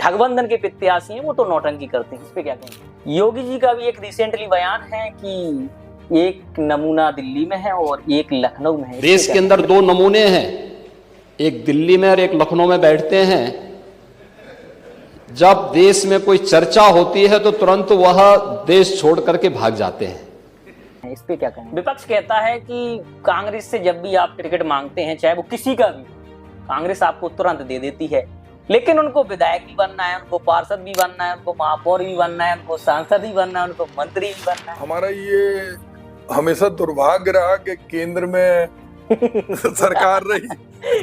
ठगबंधन के प्रत्याशी हैं वो तो नौटंकी करते हैं। इस पे क्या कहेंगे? योगी जी का भी एक रिसेंटली बयान है कि एक नमूना दिल्ली में है और एक लखनऊ में है। देश के अंदर दो नमूने हैं, एक दिल्ली में और एक लखनऊ में बैठते हैं। जब देश में कोई चर्चा होती है तो तुरंत वह देश छोड़ करके भाग जाते हैं। इस पे क्या कहेंगे? विपक्ष कहता है कि कांग्रेस से जब भी आप टिकट मांगते हैं, चाहे वो किसी का भी, कांग्रेस आपको तुरंत दे देती है, लेकिन उनको विधायक भी बनना है, उनको पार्षद भी बनना है, उनको महापौर भी बनना है, उनको सांसद भी बनना है, उनको मंत्री भी बनना है। हमारा ये हमेशा दुर्भाग्य रहा कि केंद्र में सरकार रही,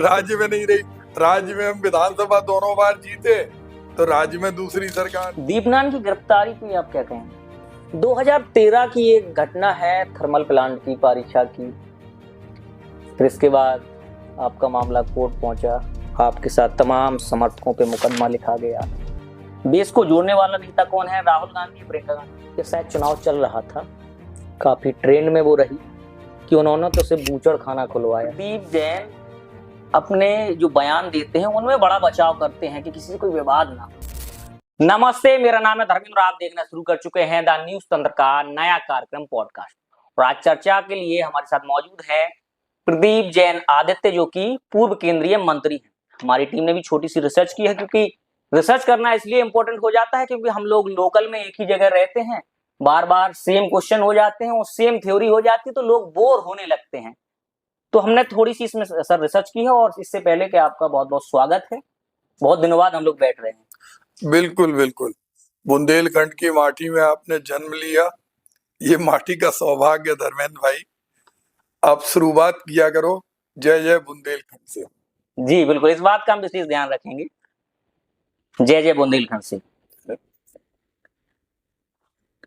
राज्य में नहीं रही। राज्य में हम विधानसभा दोनों बार जीते, तो राज्य में दूसरी सरकार। दीपनान की गिरफ्तारी पे आप क्या कहेंगे? 2013 की एक घटना है थर्मल प्लांट की परीक्षा की, फिर इसके बाद आपका मामला कोर्ट पहुंचा, आपके साथ तमाम समर्थकों पे मुकदमा लिखा गया। देश को जोड़ने वाला नेता कौन है? राहुल गांधी, प्रियंका गांधी। के शायद चुनाव चल रहा था, काफी ट्रेंड में वो रही कि उन्होंने तो सिर्फ बूचड़ खाना खुलवाया। दीप जैन अपने जो बयान देते हैं उनमें बड़ा बचाव करते हैं कि किसी से कोई विवाद ना। नमस्ते, मेरा नाम है धर्मेंद्र, आप देखना शुरू कर चुके हैं द न्यूज तंत्र का नया कार्यक्रम पॉडकास्ट। और आज चर्चा के लिए हमारे साथ मौजूद है प्रदीप जैन आदित्य, जो कि पूर्व केंद्रीय मंत्री हैं। हमारी टीम ने भी छोटी सी रिसर्च की है, क्योंकि रिसर्च करना इसलिए इंपॉर्टेंट हो जाता है क्योंकि हम लोग लोकल में एक ही जगह रहते हैं, बार बार सेम क्वेश्चन हो जाते हैं और सेम थ्योरी हो जाती है तो लोग बोर होने लगते हैं। तो हमने थोड़ी सी इसमें सर रिसर्च की है। और इससे पहले कि आपका बहुत बहुत स्वागत है, बहुत दिनों बाद हम लोग बैठ रहे हैं। बिल्कुल बिल्कुल, बुंदेलखंड की माटी में आपने जन्म लिया, ये माटी का सौभाग्य धर्मेंद्र भाई। आप शुरुआत किया करो जय जय बुंदेलखंड से। जी बिल्कुल, इस बात का हम विशेष ध्यान रखेंगे, जय जय बुंदेलखंड से।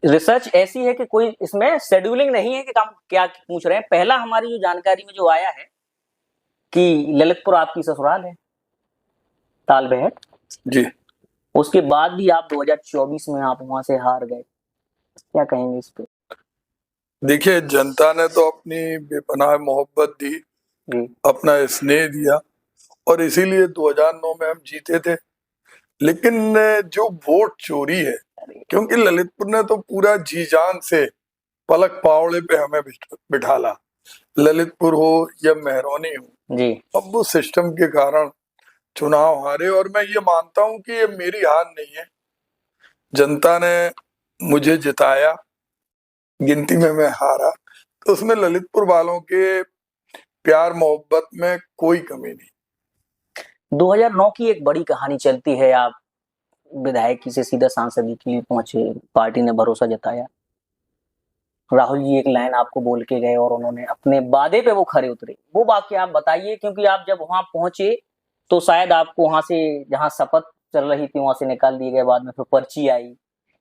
रिसर्च ऐसी है कि कोई इसमें शेड्यूलिंग नहीं है कि हम क्या पूछ रहे हैं। पहला हमारी जो जानकारी में जो आया है कि ललितपुर आपकी ससुराल है, तालबेहट जी। उसके बाद भी आप 2024 में आप वहां से हार गए, क्या कहेंगे इस पे? देखिए, जनता ने तो अपनी बेपनाह मोहब्बत दी, अपना स्नेह दिया, और इसीलिए 2009 में हम जीते थे। लेकिन जो वोट चोरी है, क्योंकि ललितपुर ने तो पूरा जी जान से पलक पावड़े पे हमें बिठाला, ललितपुर हो या मेहरौनी हो जी। अब वो सिस्टम के कारण चुनाव हारे। और मैं ये मानता हूं कि ये मेरी हार नहीं है, जनता ने मुझे जिताया, गिनती में मैं हारा, तो उसमें ललितपुर वालों के प्यार मोहब्बत में कोई कमी नहीं। 2009 की एक बड़ी कहानी चलती है, आप विधायक से सीधा सांसद के लिए पहुंचे, पार्टी ने भरोसा जताया, राहुल जी एक लाइन आपको बोल के गए और उन्होंने अपने वादे पे वो खरे उतरे। वो वाकया आप बताइए, क्योंकि आप जब वहां पहुंचे तो शायद आपको वहां से, जहां शपथ चल रही थी, वहां से निकाल दिए गए, बाद में फिर पर्ची आई।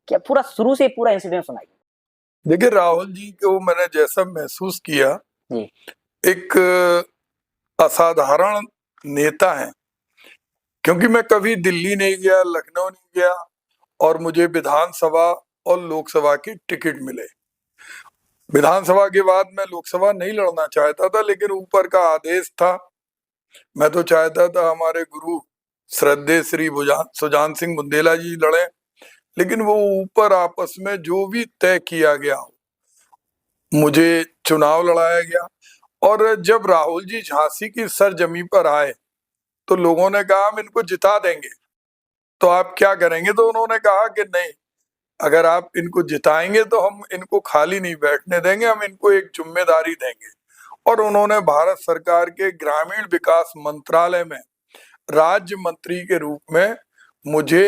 क्या पूरा शुरू से पूरा इंसिडेंट सुनाइए। देखिए, राहुल जी को मैंने जैसा महसूस किया, एक असाधारण नेता है, क्योंकि मैं कभी दिल्ली नहीं गया, लखनऊ नहीं गया, और मुझे विधानसभा और लोकसभा की टिकट मिले। विधानसभा के बाद मैं लोकसभा नहीं लड़ना चाहता था, लेकिन ऊपर का आदेश था। मैं तो चाहता था हमारे गुरु श्रद्धेय श्री सुजान सिंह बुंदेला जी लड़े, लेकिन वो ऊपर आपस में जो भी तय किया गया, मुझे चुनाव लड़ाया गया। और जब राहुल जी झांसी की सरजमी पर आए तो लोगों ने कहा हम इनको जिता देंगे, तो आप क्या करेंगे? तो उन्होंने कहा कि नहीं, अगर आप इनको जिताएंगे तो हम इनको खाली नहीं बैठने देंगे, हम इनको एक जिम्मेदारी देंगे। और उन्होंने भारत सरकार के ग्रामीण विकास मंत्रालय में राज्य मंत्री के रूप में मुझे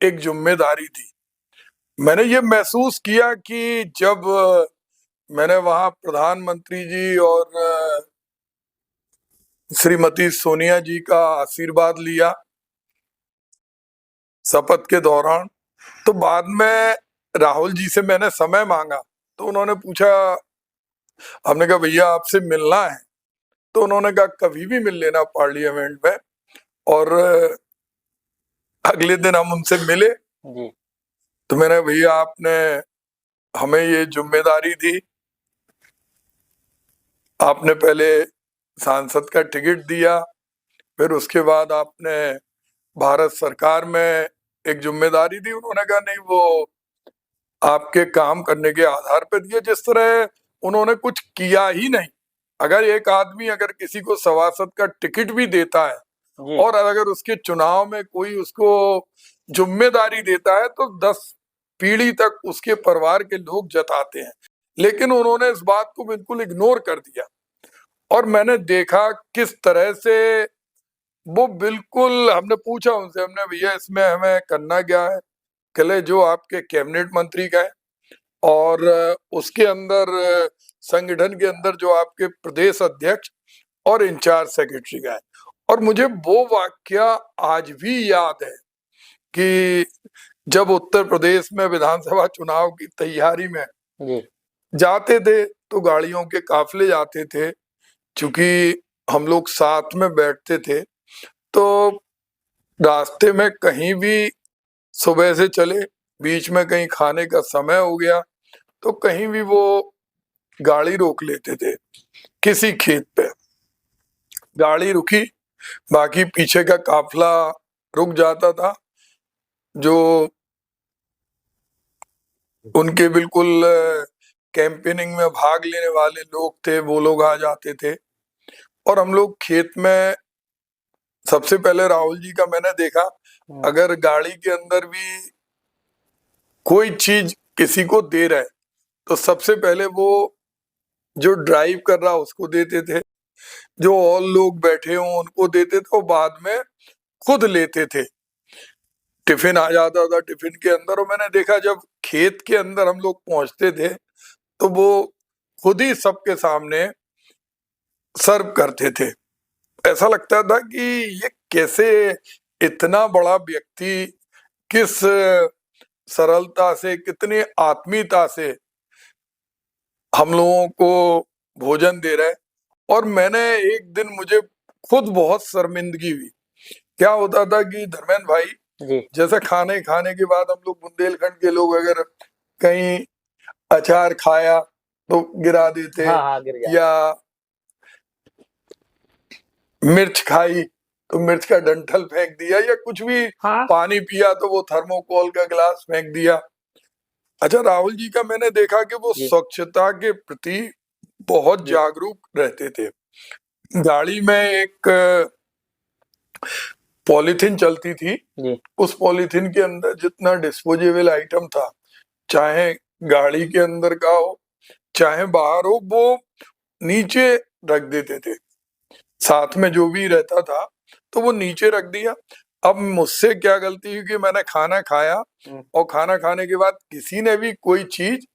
एक जिम्मेदारी दी। मैंने ये महसूस किया कि जब मैंने वहां प्रधानमंत्री जी और श्रीमती सोनिया जी का आशीर्वाद लिया शपथ के दौरान, तो बाद में राहुल जी से मैंने समय मांगा, तो उन्होंने पूछा, हमने कहा भैया आपसे मिलना है, तो उन्होंने कहा कभी भी मिल लेना पार्लियामेंट में। और अगले दिन हम उनसे मिले जी। तो मैंने, भैया आपने हमें ये जिम्मेदारी दी, आपने पहले सांसद का टिकट दिया, फिर उसके बाद आपने भारत सरकार में एक जिम्मेदारी दी, उन्होंने कहा नहीं वो आपके काम करने के आधार पर दिए। जिस तरह उन्होंने कुछ किया ही नहीं। अगर एक आदमी अगर किसी को सभासद का टिकट भी देता है जी और अगर उसके चुनाव में कोई उसको जिम्मेदारी देता है तो 10 पीढ़ी तक उसके परिवार के लोग जताते हैं, लेकिन उन्होंने इस बात को बिल्कुल इग्नोर कर दिया। और मैंने देखा किस तरह से वो बिल्कुल, हमने पूछा उनसे, हमने भैया इसमें हमें करना क्या है? कहले जो आपके कैबिनेट मंत्री का है और उसके अंदर संगठन के अंदर जो आपके प्रदेश अध्यक्ष और इंचार्ज सेक्रेटरी का है। और मुझे वो वाक्या आज भी याद है कि जब उत्तर प्रदेश में विधानसभा चुनाव की तैयारी में जी जाते थे तो गाड़ियों के काफिले जाते थे, चूंकि हम लोग साथ में बैठते थे तो रास्ते में कहीं भी सुबह से चले, बीच में कहीं खाने का समय हो गया तो कहीं भी वो गाड़ी रोक लेते थे। किसी खेत पे गाड़ी रुकी, बाकी पीछे का काफिला रुक जाता था। जो उनके बिल्कुल कैंपेनिंग में भाग लेने वाले लोग थे वो लोग आ जाते थे और हम लोग खेत में, सबसे पहले राहुल जी का मैंने देखा, अगर गाड़ी के अंदर भी कोई चीज किसी को दे रहे तो सबसे पहले वो जो ड्राइव कर रहा उसको देते थे, जो और लोग बैठे हों उनको देते थे और बाद में खुद लेते थे। टिफिन आ जाता था टिफिन के अंदर, और मैंने देखा जब खेत के अंदर हम लोग पहुंचते थे तो वो खुद ही सबके सामने सर्व करते थे। ऐसा लगता था कि ये कैसे इतना बड़ा व्यक्ति किस सरलता से, कितनी आत्मीयता से हम लोगों को भोजन दे रहे। और मैंने एक दिन, मुझे खुद बहुत शर्मिंदगी हुई। क्या होता था कि धर्मेंद्र भाई, जी जैसे खाने के बाद हम लोग बुंदेलखंड के लोग अगर कहीं अचार खाया तो गिरा देते, हाँ हाँ गिर गया। या मिर्च खाई तो मिर्च का डंठल फेंक दिया, या कुछ भी हाँ पानी पिया तो वो थर्मोकोल का गिलास फेंक दिया। अच्छा, राहुल जी का मैंने देखा कि वो जी स्वच्छता के प्रति बहुत जी जागरूक रहते थे। गाड़ी में एक पॉलीथीन चलती थी, जी उस पॉलीथीन के अंदर जितना डिस्पोजेबल आइटम था, चाहे गाड़ी के अंदर का हो चाहे बाहर हो, वो नीचे रख देते थे। साथ में जो भी रहता था तो वो नीचे रख दिया। अब मुझसे क्या गलती हुई कि मैंने खाना खाया और खाना खाने के बाद किसी ने भी कोई चीज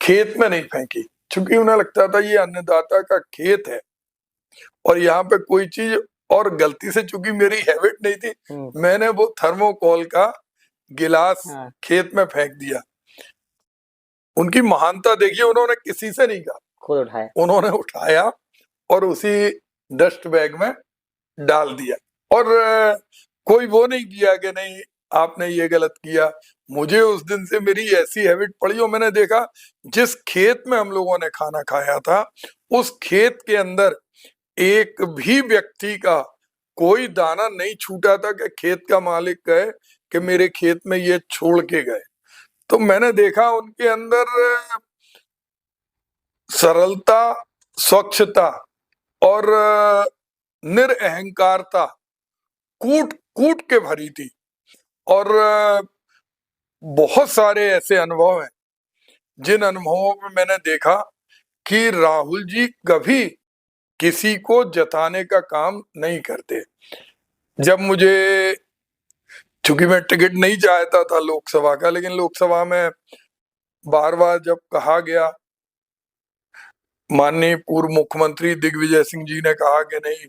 खेत में नहीं फेंकी, क्योंकि उन्हें लगता था ये अन्नदाता का खेत है और यहाँ पे कोई चीज, और गलती से चूंकि मेरी हैबिट नहीं थी, मैंने वो थर्मोकोल का गिलास खेत में फेंक दिया। उनकी महानता देखिए, उन्होंने किसी से नहीं कहा, खुद उठाया। उन्होंने उठाया और उसी डस्ट बैग में डाल दिया। और कोई वो नहीं किया कि नहीं आपने ये गलत किया। मुझे उस दिन से मेरी ऐसी हैबिट पड़ी और मैंने देखा जिस खेत में हम लोगों ने खाना खाया था उस खेत के अंदर एक भी व्यक्ति का कोई दाना नहीं छूटा था कि खेत का मालिक कहे कि मेरे खेत में ये छोड़ के गए। तो मैंने देखा उनके अंदर सरलता, स्वच्छता और निरअहंकारता कूट कूट के भरी थी। और बहुत सारे ऐसे अनुभव हैं जिन अनुभवों में मैंने देखा कि राहुल जी कभी किसी को जताने का काम नहीं करते। जब मुझे, चूंकि मैं टिकट नहीं चाहता था लोकसभा का, लेकिन लोकसभा में बार बार जब कहा गया, माननीय पूर्व मुख्यमंत्री दिग्विजय सिंह जी ने कहा कि नहीं,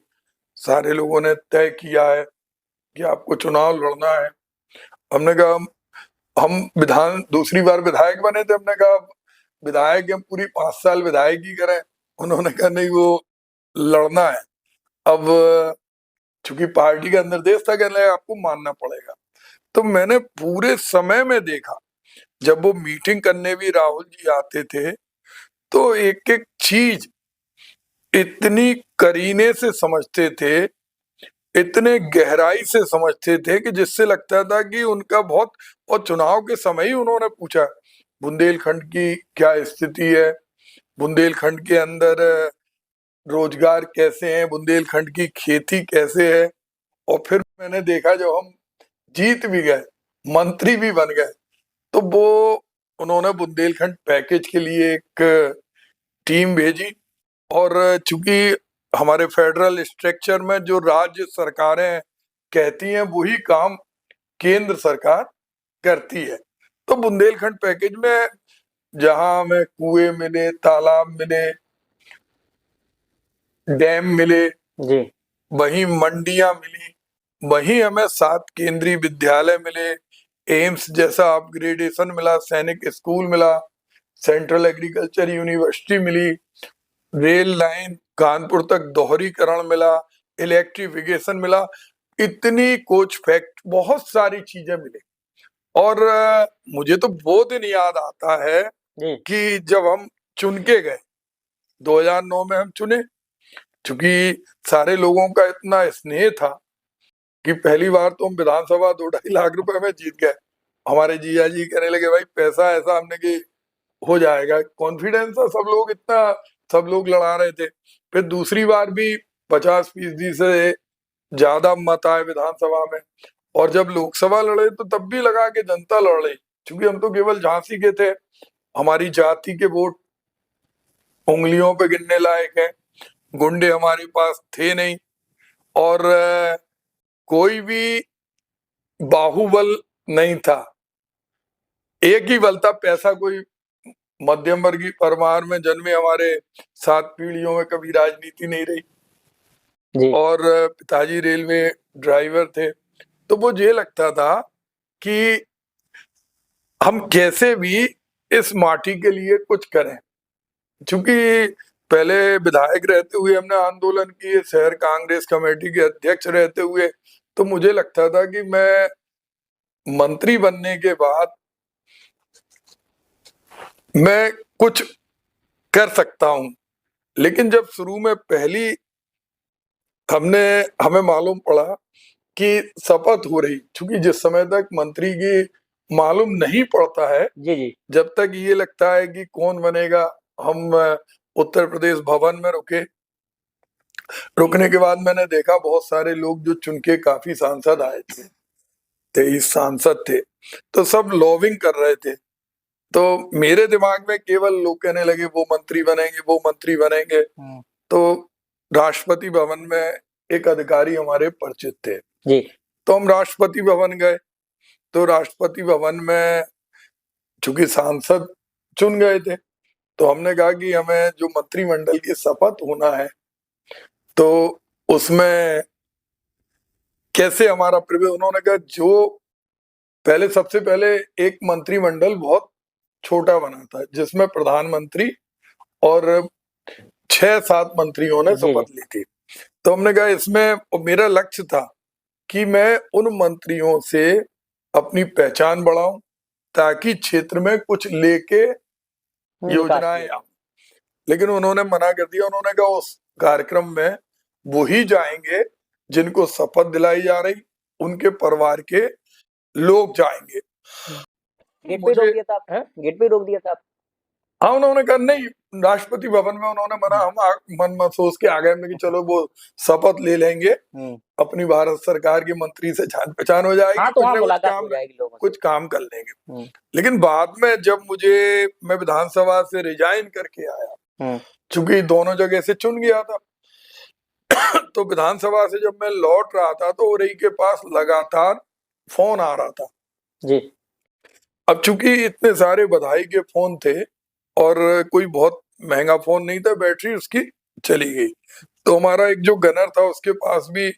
सारे लोगों ने तय किया है कि आपको चुनाव लड़ना है। हमने कहा हम दूसरी बार विधायक बने थे, हमने कहा विधायक हम पूरी 5 साल विधायक ही करें। उन्होंने कहा नहीं, वो लड़ना है। अब चूंकि पार्टी का निर्देश था, कहने लगा आपको मानना पड़ेगा। तो मैंने पूरे समय में देखा, जब वो मीटिंग करने भी राहुल जी आते थे तो एक एक चीज इतनी करीने से समझते थे इतने गहराई से समझते थे कि जिससे लगता था कि उनका बहुत, और चुनाव के समय ही उन्होंने पूछा बुंदेलखंड की क्या स्थिति है, बुंदेलखंड के अंदर रोजगार कैसे हैं, बुंदेलखंड की खेती कैसे है। और फिर मैंने देखा जब हम जीत भी गए, मंत्री भी बन गए, तो वो उन्होंने बुंदेलखंड पैकेज के लिए एक टीम भेजी। और चूंकि हमारे फेडरल स्ट्रक्चर में जो राज्य सरकारें कहती हैं वही काम केंद्र सरकार करती है, तो बुंदेलखंड पैकेज में जहां हमें कुएं मिले, तालाब मिले, डैम मिले, जी वहीं मंडियां मिली, वहीं हमें 7 केंद्रीय विद्यालय मिले, एम्स जैसा अपग्रेडेशन मिला, सैनिक स्कूल मिला, सेंट्रल एग्रीकल्चर यूनिवर्सिटी मिली, रेल लाइन कानपुर तक दोहरीकरण मिला, इलेक्ट्रिफिकेशन मिला, इतनी कोच फैक्ट, बहुत सारी चीजें मिली। और मुझे तो वो दिन याद आता है जी कि जब हम चुन के गए 2009 में, हम चुने, क्योंकि सारे लोगों का इतना स्नेह था कि पहली बार तो हम विधानसभा 2-2.5 लाख रुपए में जीत गए। हमारे जीजा जी कहने लगे भाई पैसा ऐसा, हमने कि हो जाएगा, कॉन्फिडेंस था, सब लोग लड़ा रहे थे। फिर दूसरी बार भी 50% से ज्यादा मत आए विधानसभा में, और जब लोकसभा लड़े तो तब भी लगा कि जनता लड़ रही, क्योंकि हम तो केवल झांसी के थे, हमारी जाति के वोट उंगलियों पे गिनने लायक हैं, गुंडे हमारे पास थे नहीं, और कोई भी बाहुबल नहीं था, एक ही बल था पैसा। कोई मध्यम वर्गीय परिवार में जन्मे हमारे 7 पीढ़ियों में कभी राजनीति नहीं रही, जी और पिताजी रेलवे ड्राइवर थे, तो वो ये लगता था कि हम कैसे भी इस माटी के लिए कुछ करें। क्योंकि पहले विधायक रहते हुए हमने आंदोलन किए, शहर कांग्रेस कमेटी के अध्यक्ष रहते हुए, तो मुझे लगता था कि मैं मंत्री बनने के बाद मैं कुछ कर सकता हूं। लेकिन जब शुरू में पहली हमें मालूम पड़ा कि शपथ हो रही, क्योंकि जिस समय तक मंत्री की मालूम नहीं पड़ता है, जी जी जब तक ये लगता है कि कौन बनेगा, हम उत्तर प्रदेश भवन में रुकने के बाद मैंने देखा बहुत सारे लोग जो चुन के काफी सांसद आए थे, 23 सांसद थे, तो सब लॉबिंग कर रहे थे। तो मेरे दिमाग में केवल लोग कहने लगे वो मंत्री बनेंगे, वो मंत्री बनेंगे। तो राष्ट्रपति भवन में एक अधिकारी हमारे परिचित थे, जी तो हम राष्ट्रपति भवन गए। तो राष्ट्रपति भवन में चूंकि सांसद चुन गए थे, तो हमने कहा कि हमें जो मंत्रिमंडल की शपथ होना है, तो उसमें कैसे हमारा प्रवेश। उन्होंने कहा जो सबसे पहले एक मंत्रिमंडल बहुत छोटा बना था, जिसमें प्रधानमंत्री और 6-7 मंत्रियों ने शपथ ली थी। तो हमने कहा इसमें, और मेरा लक्ष्य था कि मैं उन मंत्रियों से अपनी पहचान बढ़ाऊं, ताकि क्षेत्र में कुछ लेके योजनाएं आऊं। लेकिन उन्होंने मना कर दिया। उन्होंने कहा उस कार्यक्रम में वही जाएंगे जिनको शपथ दिलाई जा रही, उनके परिवार के लोग जाएंगे। गेट पे रोक दिया था आप? गेट पे रोक दिया था आप? हाँ, उन्होंने कहा नहीं, राष्ट्रपति भवन में उन्होंने मना। हम मन में सोच के आ गए कि चलो वो शपथ ले लेंगे, अपनी भारत सरकार के मंत्री से जान पहचान हो जाएगी, तो हाँ, मुलाकात हो जाएगी लोगों से, कुछ काम कर लेंगे। लेकिन बाद में जब मैं विधानसभा से रिजाइन करके आया, चूंकि दोनों जगह से चुन गया था, तो विधानसभा से जब मैं लौट रहा था तो ओरई के पास लगातार फोन आ रहा था जी। अब चूंकि इतने सारे बधाई के फोन थे और कोई बहुत महंगा फोन नहीं था, बैटरी उसकी चली गई, तो हमारा एक जो गनर था उसके पास भी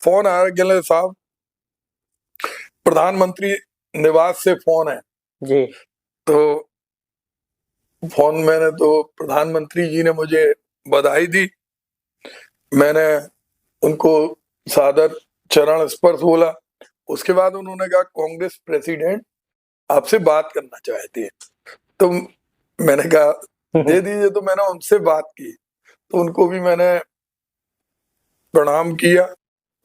फोन आ गया, साहब प्रधानमंत्री निवास से फोन है जी। तो फोन मैंने, तो प्रधानमंत्री जी ने मुझे बधाई दी, मैंने उनको सादर चरण स्पर्श बोला। उसके बाद उन्होंने कहा कांग्रेस प्रेसिडेंट आपसे बात करना चाहती है, तो मैंने कहा दे दीजिए। तो मैंने उनसे बात की, तो उनको भी मैंने प्रणाम किया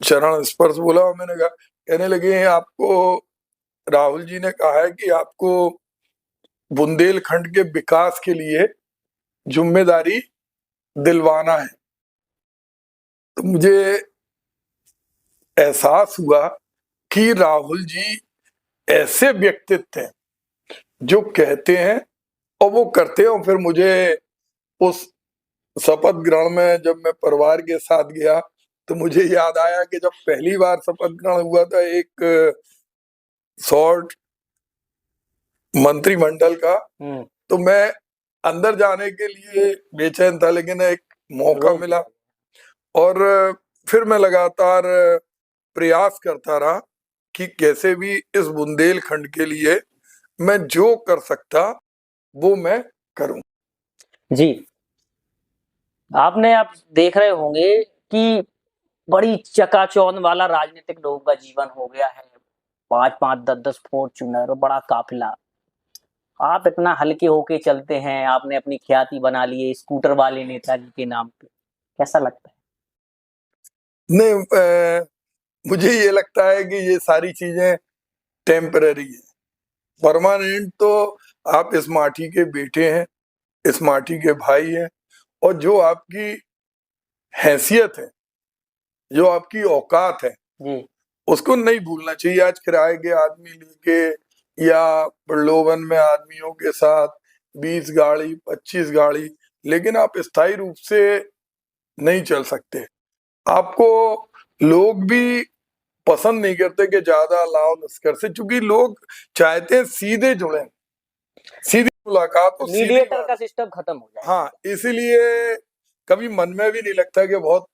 चरण स्पर्श बोला और मैंने कहा, कहने लगे आपको राहुल जी ने कहा है कि आपको बुंदेलखंड के विकास के लिए जिम्मेदारी दिलवाना है। तो मुझे एहसास हुआ कि राहुल जी ऐसे व्यक्तित्व हैं जो कहते हैं और वो करते हैं। और फिर मुझे उस शपथ ग्रहण में जब मैं परिवार के साथ गया तो मुझे याद आया कि जब पहली बार शपथ ग्रहण हुआ था एक शॉर्ट मंत्रिमंडल का, तो मैं अंदर जाने के लिए बेचैन था, लेकिन एक मौका मिला और फिर मैं लगातार प्रयास करता रहा कि कैसे भी इस बुंदेलखंड के लिए मैं जो कर सकता वो मैं करूं। जी, आप देख रहे होंगे कि बड़ी चकाचौंध वाला राजनीतिक लोगों का जीवन हो गया है। 5-5, 10-10 फॉर्च्यूनर, बड़ा काफिला। आप इतना हल्के होके चलते हैं, आपने अपनी ख्याति बना ली है स्कूटर वाले नेताजी के नाम पे। कैसा लगता है? नहीं, मुझे ये लगता है कि ये सारी चीजें टेम्पररी है। परमानेंट तो आप इस माटी के बेटे हैं, इस माटी के भाई हैं, और जो आपकी हैसियत है, जो आपकी औकात है, जी, उसको नहीं भूलना चाहिए। आज किराए के आदमी लेके या प्रलोभन में आदमियों के साथ 20 गाड़ी 25 गाड़ी, लेकिन आप स्थायी रूप से नहीं चल सकते। आपको लोग भी पसंद नहीं करते कि ज्यादा लाव लश्कर से, क्योंकि लोग चाहते हैं सीधे जुड़े, सीधी मुलाकात हो, सीधी मीडिएटर बात। का सिस्टम खत्म हो जाए। हाँ, इसीलिए कभी मन में भी नहीं लगता कि बहुत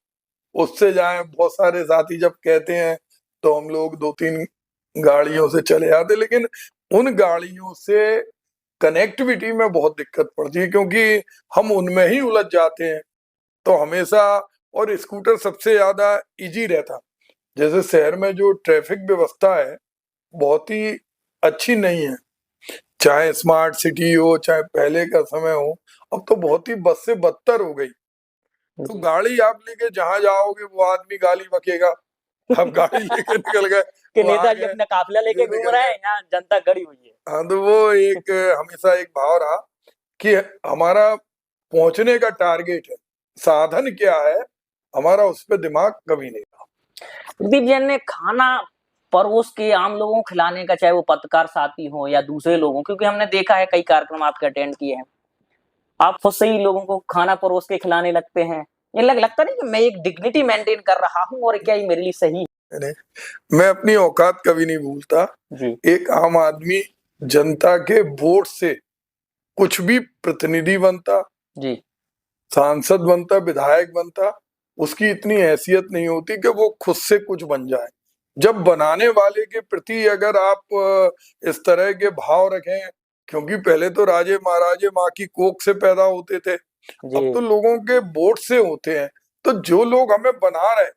उससे जाएं। बहुत सारे साथी जब कहते हैं तो हम लोग 2-3 गाड़ियों से चले जाते, लेकिन उन गाड़ियों से कनेक्टिविटी में बहुत दिक्कत पड़ती है, क्योंकि हम उनमें ही उलझ जाते हैं। तो हमेशा, और स्कूटर सबसे ज्यादा इजी रहता। जैसे शहर में जो ट्रैफिक व्यवस्था है बहुत ही अच्छी नहीं है, चाहे स्मार्ट सिटी हो चाहे पहले का समय हो, अब तो बहुत ही बद से बदतर हो गई। तो गाड़ी आप लेके जहां जाओगे वो आदमी गाली बकेगा। अब गाड़ी लेके निकल गए कि वो आ नेताजी गए, अपना काफिला लेके ये घूम निकल रहे गए। हैं, यहाँ जनता गड़ी हुई है। हाँ, तो वो एक हमेशा एक भाव रहा कि हमारा पहुंचने का टारगेट है, साधन क्या है हमारा, उस पर दिमाग कभी नहीं था। प्रदीप जैन ने खाना परोस के आम लोगों को खिलाने का, चाहे वो पत्रकार साथी हो या दूसरे लोगों, क्योंकि हमने देखा है कई कार्यक्रम आपके अटेंड किए हैं, आप खुद से ही लोगों को खाना परोस के खिलाने लगते हैं। ये लगता नहीं कि मैं एक डिग्निटी मेंटेन कर रहा हूँ और क्या ये मेरे लिए सही नहीं, मैं अपनी औकात कभी नहीं भूलता। जी, एक आम आदमी जनता के वोट से कुछ भी प्रतिनिधि बनता, जी, सांसद बनता, विधायक बनता, उसकी इतनी हैसियत नहीं होती कि वो खुद से कुछ बन जाए। जब बनाने वाले के प्रति अगर आप इस तरह के भाव रखें, क्योंकि पहले तो राजे महाराजे माँ की कोख से पैदा होते थे, अब तो जी, लोगों के वोट से होते हैं। तो जो लोग हमें बना रहे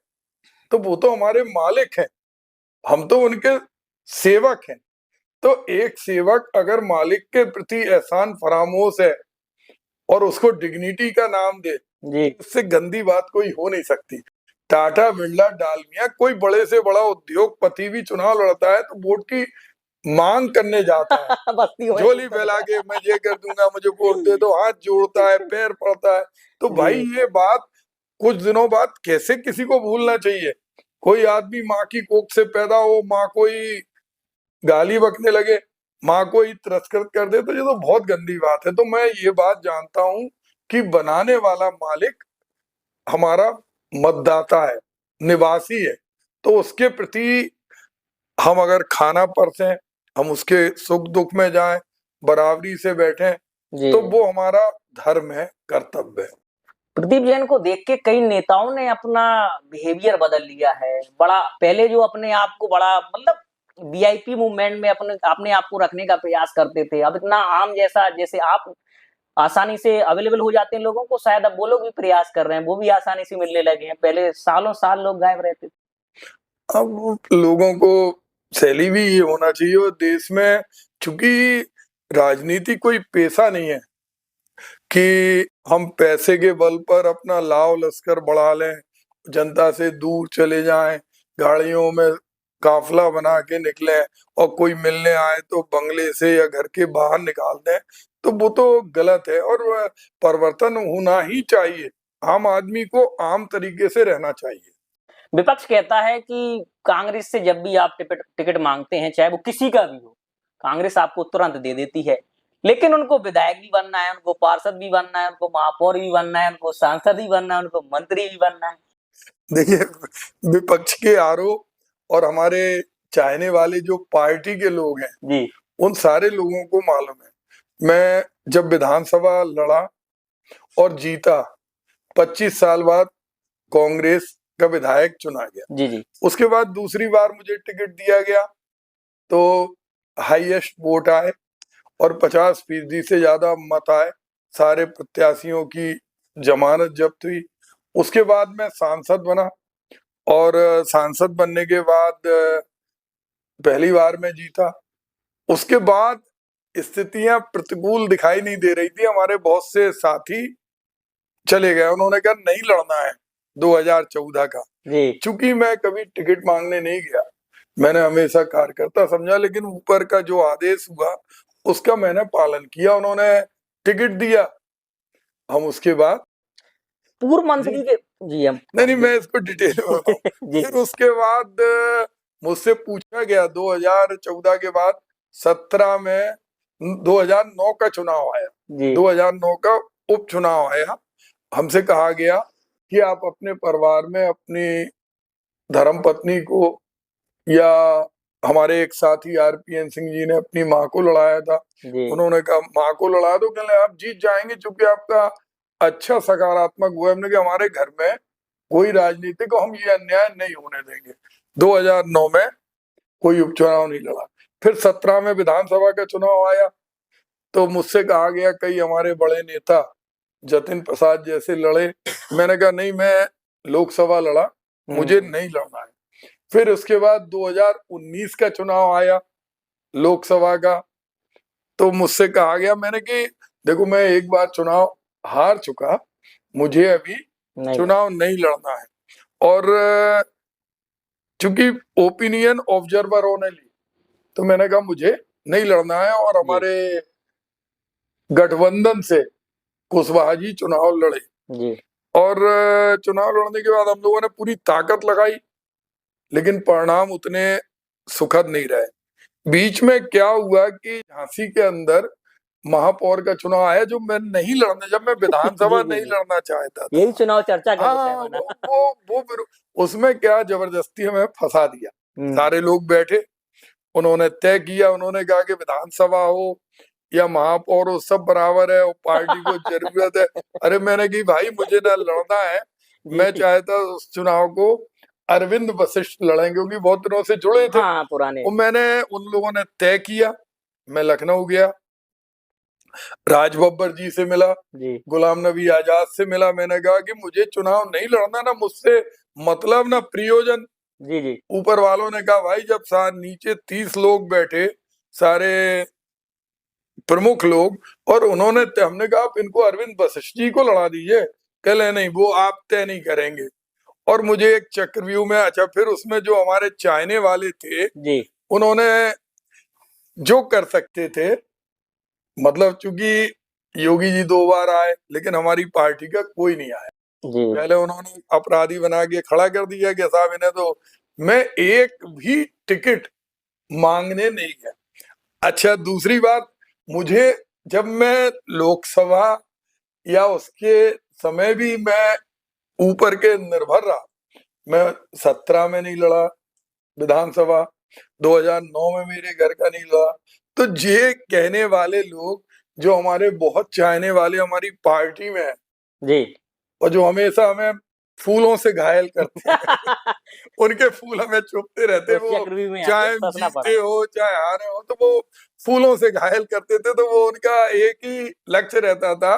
तो वो तो हमारे मालिक हैं, हम तो उनके सेवक हैं। तो एक सेवक अगर मालिक के प्रति एहसान फरामोश है और उसको डिग्निटी का नाम दे, जी, इससे गंदी बात कोई हो नहीं सकती। टाटा, बिरला, डालमिया, कोई बड़े से बड़ा उद्योगपति भी चुनाव लड़ता है तो वोट की मांग करने जाता है, बस्ती हो झोली फैला के मैं ये कर दूंगा, मुझे वोट दे दो, हाथ जोड़ता है, पैर पड़ता है। तो भाई ये बात कुछ दिनों बाद कैसे किसी को भूलना चाहिए। कोई आदमी माँ की कोख से पैदा हो, माँ को ही गाली बकने लगे, माँ को ही तिरस्कृत कर दे, तो ये तो बहुत गंदी बात है। तो मैं ये बात जानता हूँ कि बनाने वाला मालिक हमारा मतदाता है, निवासी है। तो उसके प्रति हम अगर खाना परसें, हम उसके सुख दुख में जाएं, बराबरी से बैठें, जी। तो वो हमारा धर्म है, कर्तव्य है। प्रदीप जैन को देख के कई नेताओं ने अपना बिहेवियर बदल लिया है। बड़ा पहले जो अपने आप को बड़ा मतलब वीआईपी मूवमेंट में अपने आप को रखने का प्रयास करते थे, अब इतना आम जैसा जैसे आप आसानी से अवेलेबल हो जाते हैं लोगों को, शायद अब वो लोग भी प्रयास कर रहे हैं, वो भी आसानी से मिलने लगे हैं। पहले सालों साल लोग गायब रहते थे। अब लोगों को शैली भी ये होना चाहिए, और देश में चूंकि राजनीति कोई पेशा नहीं है कि हम पैसे के बल पर अपना लाव लश्कर बढ़ा लें, जनता से दूर चले जाएं, गाड़ियों में काफिला बना के निकले और कोई मिलने आए तो बंगले से या घर के बाहर निकाल दें, तो वो तो गलत है। और परिवर्तन होना ही चाहिए, आम आदमी को आम तरीके से रहना चाहिए। विपक्ष कहता है कि कांग्रेस से जब भी आप टिकट मांगते हैं, चाहे वो किसी का भी हो, कांग्रेस आपको तुरंत दे देती है, लेकिन उनको विधायक भी बनना है, उनको पार्षद भी बनना है, उनको महापौर भी बनना है, उनको सांसद भी बनना है, उनको मंत्री भी बनना है। देखिए, विपक्ष के आरोप और हमारे चाहने वाले जो पार्टी के लोग हैं जी उन सारे लोगों को मालूम है, मैं जब विधानसभा लड़ा और जीता, 25 साल बाद कांग्रेस का विधायक चुना गया। जी जी उसके बाद दूसरी बार मुझे टिकट दिया गया तो हाईएस्ट वोट आए और 50% से ज्यादा मत आए, सारे प्रत्याशियों की जमानत जब्त हुई। उसके बाद मैं सांसद बना और सांसद बनने के बाद पहली बार मैं जीता। उसके बाद स्थितियां प्रतिकूल दिखाई नहीं दे रही थी, हमारे बहुत से साथी चले गए, उन्होंने कहा नहीं लड़ना है 2014 का। जी चूंकि मैं कभी टिकट मांगने नहीं गया, मैंने हमेशा कार्यकर्ता समझा, लेकिन ऊपर का जो आदेश हुआ उसका मैंने पालन किया, उन्होंने टिकट दिया। हम उसके बाद पूर्व मंत्री के जी हम नहीं, मैं इसको डिटेल में बताऊं। जी फिर उसके बाद मुझसे पूछा गया 2014 के बाद 17 में 2009 का चुनाव आया, जी 2009 का उपचुनाव आया। हमसे कहा गया कि आप अपने परिवार में अपनी धर्मपत्नी को, या हमारे एक साथी आरपीएन सिंह जी ने अपनी माँ को लड़ाया था, जी उन्होंने कहा माँ को लड़ा दो, कहले आप जीत जाएंगे क्योंकि आपका अच्छा सकारात्मक हुआ। हमने कहा हमारे घर में कोई राजनीति को हम ये अन्याय नहीं होने देंगे। 2009 में कोई उपचुनाव नहीं लड़ा। फिर 17 में विधानसभा का चुनाव आया तो मुझसे कहा गया कई हमारे बड़े नेता जतिन प्रसाद जैसे लड़े, मैंने कहा नहीं, मैं लोकसभा लड़ा, मुझे नहीं लड़ना है। फिर उसके बाद 2019 का चुनाव आया लोकसभा का, तो मुझसे कहा गया, मैंने कि देखो मैं एक बार चुनाव हार चुका, मुझे अभी नहीं चुनाव नहीं लड़ना है। और चूंकि ओपिनियन ऑब्जर्वर होने ली, तो मैंने कहा मुझे नहीं लड़ना है। और हमारे गठबंधन से कुशवाहा जी चुनाव लड़े जी और चुनाव लड़ने के बाद हम लोगों ने पूरी ताकत लगाई, लेकिन परिणाम उतने सुखद नहीं रहे। बीच में क्या हुआ कि झांसी के अंदर महापौर का चुनाव आया जो मैं नहीं लड़ने, जब मैं विधानसभा जी, नहीं जी। लड़ना चाहता था। यही चुनाव चर्चा का विषय हाँ, बना। वो फिर उसमें क्या जबरदस्ती हमें फंसा दिया। सारे लोग बैठे, उन्होंने तय किया, उन्होंने कहा कि विधानसभा हो या महापौर हो सब बराबर है, वो पार्टी को जरूरत है। अरे मैंने की भाई मुझे ना लड़ना है, मैं चाहता उस चुनाव को अरविंद वशिष्ठ लड़ेंगे क्योंकि बहुत दिनों से जुड़े थे। हाँ पुराने वो मैंने उन लोगों ने तय किया, मैं लखनऊ गया, राज बब्बर जी से मिला, जी गुलाम नबी आजाद से मिला। मैंने कहा कि मुझे चुनाव नहीं लड़ना, ना मुझसे मतलब ना प्रयोजन। जी जी ऊपर वालों ने कहा भाई जब नीचे 30 लोग बैठे, सारे प्रमुख लोग, और हमने कहा आप इनको अरविंद वशिष्ठ जी को लड़ा दीजिए, कह ले नहीं वो आप तय नहीं करेंगे। और मुझे एक चक्रव्यूह में, अच्छा फिर उसमें जो हमारे चाहने वाले थे जी उन्होंने जो कर सकते थे, मतलब चूंकि योगी जी 2 बार आए लेकिन हमारी पार्टी का कोई नहीं आया, जी पहले उन्होंने अपराधी बना के खड़ा कर दिया कि साहब इन्हें तो, मैं एक भी टिकट मांगने नहीं गया। अच्छा दूसरी बात, मुझे जब मैं लोकसभा या उसके समय भी मैं ऊपर के निर्भर रहा, मैं 17 में नहीं लड़ा विधानसभा, 2009 में मेरे घर का नहीं लड़ा। तो ये कहने वाले लोग जो हमारे बहुत चाहने वाले हमारी पार्टी में है जी और जो हमेशा हमें फूलों से घायल करते हैं उनके फूल हमें चुभते रहते हैं। उस वो चक्रव्यूह में चाहे आके फंसना पड़ा। जीते हो चाहे हारे हो, तो वो फूलों से घायल करते थे। तो वो उनका एक ही लक्ष्य रहता था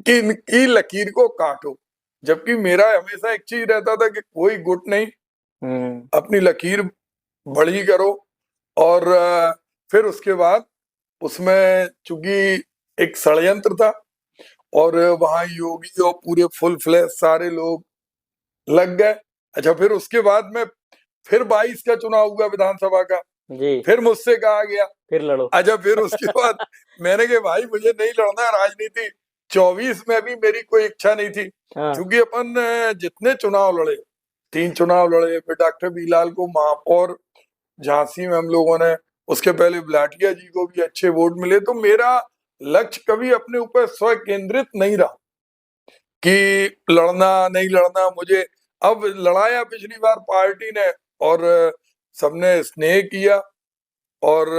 कि इनकी लकीर को काटो, जबकि मेरा हमेशा एक चीज रहता था कि कोई गुट नहीं, अपनी लकीर बड़ी करो। और फिर उसके बाद उसमें चूंकि एक षड्यंत्र था और वहां योगी और पूरे फुल फ्लैश सारे लोग लग गए। अच्छा, फिर उसके बाद में फिर 22 का चुनाव हुआ विधानसभा का, जी, फिर मुझसे कहा गया। फिर लड़ो। अच्छा, फिर उसके बाद मैंने कहा भाई मुझे नहीं लड़ना राजनीति। 24 में भी मेरी कोई इच्छा नहीं थी, हाँ, क्योंकि अपन जितने चुनाव लड़े, 3 चुनाव लड़े, फिर डॉक्टर बीलाल को महापौर झांसी में हम लोगों ने, उसके पहले बिलाटिया जी को भी अच्छे वोट मिले, तो मेरा लक्ष्य कभी अपने ऊपर स्व केंद्रित नहीं रहा कि लड़ना नहीं लड़ना। मुझे अब लड़ाया पिछली बार पार्टी ने और सबने स्नेह किया, और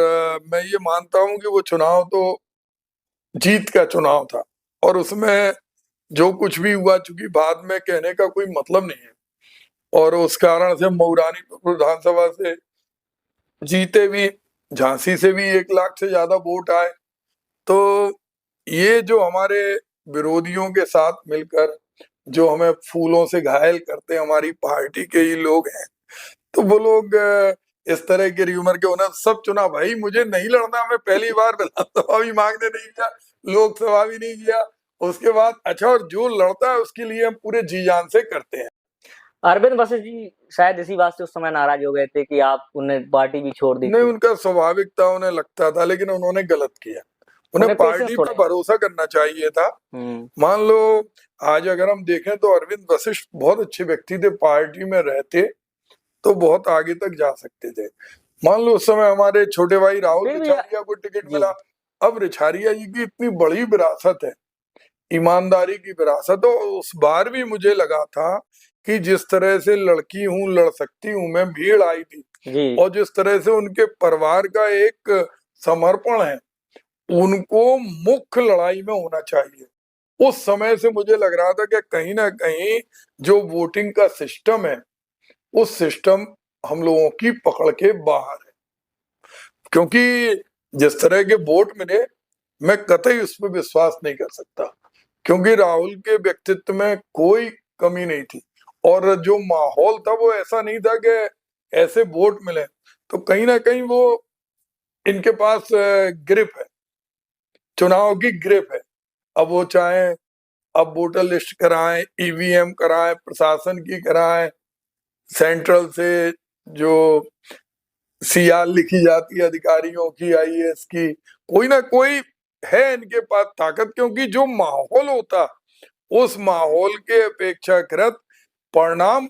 मैं ये मानता हूं कि वो चुनाव तो जीत का चुनाव था, और उसमें जो कुछ भी हुआ, चूंकि बाद में कहने का कोई मतलब नहीं है, और उस कारण से मऊरानी विधानसभा से जीते भी, झांसी से भी 1 लाख से ज्यादा वोट आए। तो ये जो हमारे विरोधियों के साथ मिलकर जो हमें फूलों से घायल करते हमारी पार्टी के ही लोग हैं, तो वो लोग इस तरह के र्यूमर के उन्हें सब चुना। भाई मुझे नहीं लड़ना, मैं पहली बार विधानसभा भी मांगने नहीं गया, लोकसभा भी नहीं गया। उसके बाद अच्छा, और जो लड़ता है उसके लिए हम पूरे जी जान से करते हैं। अरविंद वशिष्ठ जी शायद इसी बात से उस समय नाराज हो गए थे कि आप उन्हें पार्टी भी छोड़ दी नहीं, थी। उनका स्वाभाविक था, उन्हें लगता था, लेकिन उन्होंने गलत किया। उन्हें उन्हें पेशेंस पार्टी थोड़ा पर भरोसा करना चाहिए था। मान लो आज अगर हम देखें तो अरविंद वशिष्ठ बहुत अच्छे व्यक्ति थे, पार्टी में रहते तो बहुत आगे तक जा सकते थे। मान लो उस समय हमारे छोटे भाई राहुल फिर भी रिछारिया को टिकट जी, मिला। अब रिछारिया जी की इतनी बड़ी विरासत है, ईमानदारी की विरासत, तो उस बार भी मुझे लगा था कि जिस तरह से लड़की हूँ, लड़ सकती हूँ मैं, भीड़ आई थी, जी, और जिस तरह से उनके परिवार का एक समर्पण है, उनको मुख्य लड़ाई में होना चाहिए। उस समय से मुझे लग रहा था कि कहीं ना कहीं जो वोटिंग का सिस्टम है, उस सिस्टम हम लोगों की पकड़ के बाहर है, क्योंकि जिस तरह के वोट मिले, मैं कतई उस पर विश्वास नहीं कर सकता, क्योंकि राहुल के व्यक्तित्व में कोई कमी नहीं थी, और जो माहौल था वो ऐसा नहीं था कि ऐसे वोट मिले। तो कहीं ना कहीं वो इनके पास ग्रिप है, चुनाव की ग्रिप है। अब वो चाहे अब वोटर लिस्ट कराएं, ईवीएम कराएं, प्रशासन की कराएं, सेंट्रल से जो सीआर लिखी जाती है अधिकारियों की, आईएएस की, कोई ना कोई है इनके पास ताकत, क्योंकि जो माहौल होता, उस माहौल के अपेक्षाकृत परिणाम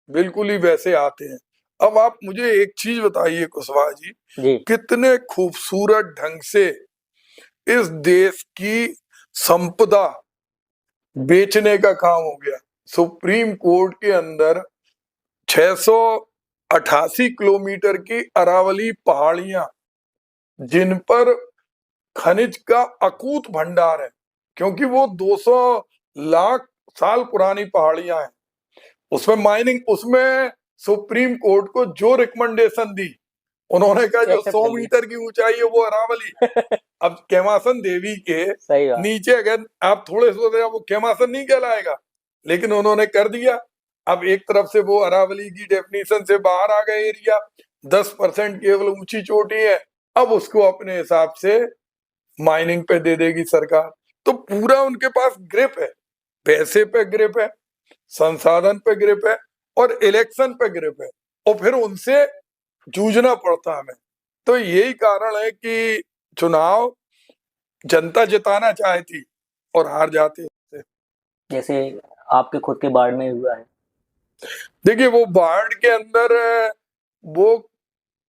बिल्कुल ही वैसे आते हैं। अब आप मुझे एक चीज बताइए कुशवाहा जी, जी, कितने खूबसूरत ढंग से इस देश की संपदा बेचने का काम हो गया। सुप्रीम कोर्ट के अंदर 688 किलोमीटर की अरावली पहाड़ियां, जिन पर खनिज का अकूत भंडार है, क्योंकि वो 200 लाख साल पुरानी पहाड़ियां हैं, उसमें माइनिंग, उसमें सुप्रीम कोर्ट को जो रिकमेंडेशन दी, उन्होंने कहा जो एक्सेप्ट 100 कर लिया। मीटर की ऊंचाई है वो अरावली। अब केमासन देवी के सही बात। नीचे अगर आप थोड़े सोच रहे वो केमासन नहीं कहलाएगा, लेकिन उन्होंने कर दिया। अब एक तरफ से वो अरावली की डेफिनेशन से बाहर आ गए एरिया, 10% केवल ऊंची चोटी है, अब उसको अपने हिसाब से माइनिंग पे दे देगी सरकार। तो पूरा उनके पास ग्रिप है, पैसे पे ग्रिप है, संसाधन पे ग्रिप है, और इलेक्शन पे ग्रिप है, और फिर उनसे जूझना पड़ता हमें। तो यही कारण है कि चुनाव जनता जिताना चाहती और हार जाते। जैसे आपके खुद के बाढ़ में हुआ है। देखिए, वो बाढ़ के अंदर वो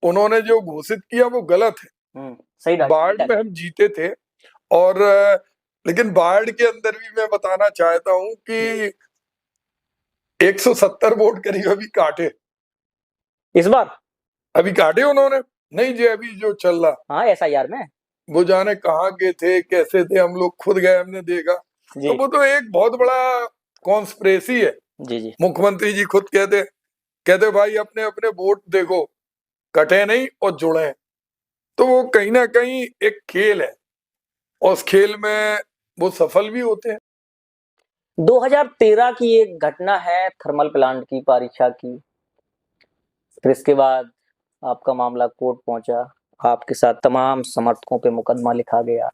उन्होंने जो घोषित किया वो गलत है। सही बाढ़ में हम जीते थे, और लेकिन बाढ़ के अंदर भी मैं बताना चाहता हूं कि 170 वोट करीब अभी काटे, इस बार अभी काटे उन्होंने। नहीं जी, अभी जो चल रहा, हाँ एसआईआर में। वो जाने कहाँ के थे, कैसे थे, हम लोग खुद गए, हमने देखा। जी, तो वो तो एक बहुत बड़ा कॉन्स्पिरेसी है। जी, जी, मुख्यमंत्री जी खुद कहते भाई अपने अपने वोट देखो, कटे नहीं और जुड़े। तो वो कहीं ना कहीं एक खेल है, और उस खेल में वो सफल भी होते हैं। 2013 की एक घटना है थर्मल प्लांट की परीक्षा की। फिर इसके बाद आपका मामला कोर्ट पहुंचा, आपके साथ तमाम समर्थकों पे मुकदमा लिखा गया,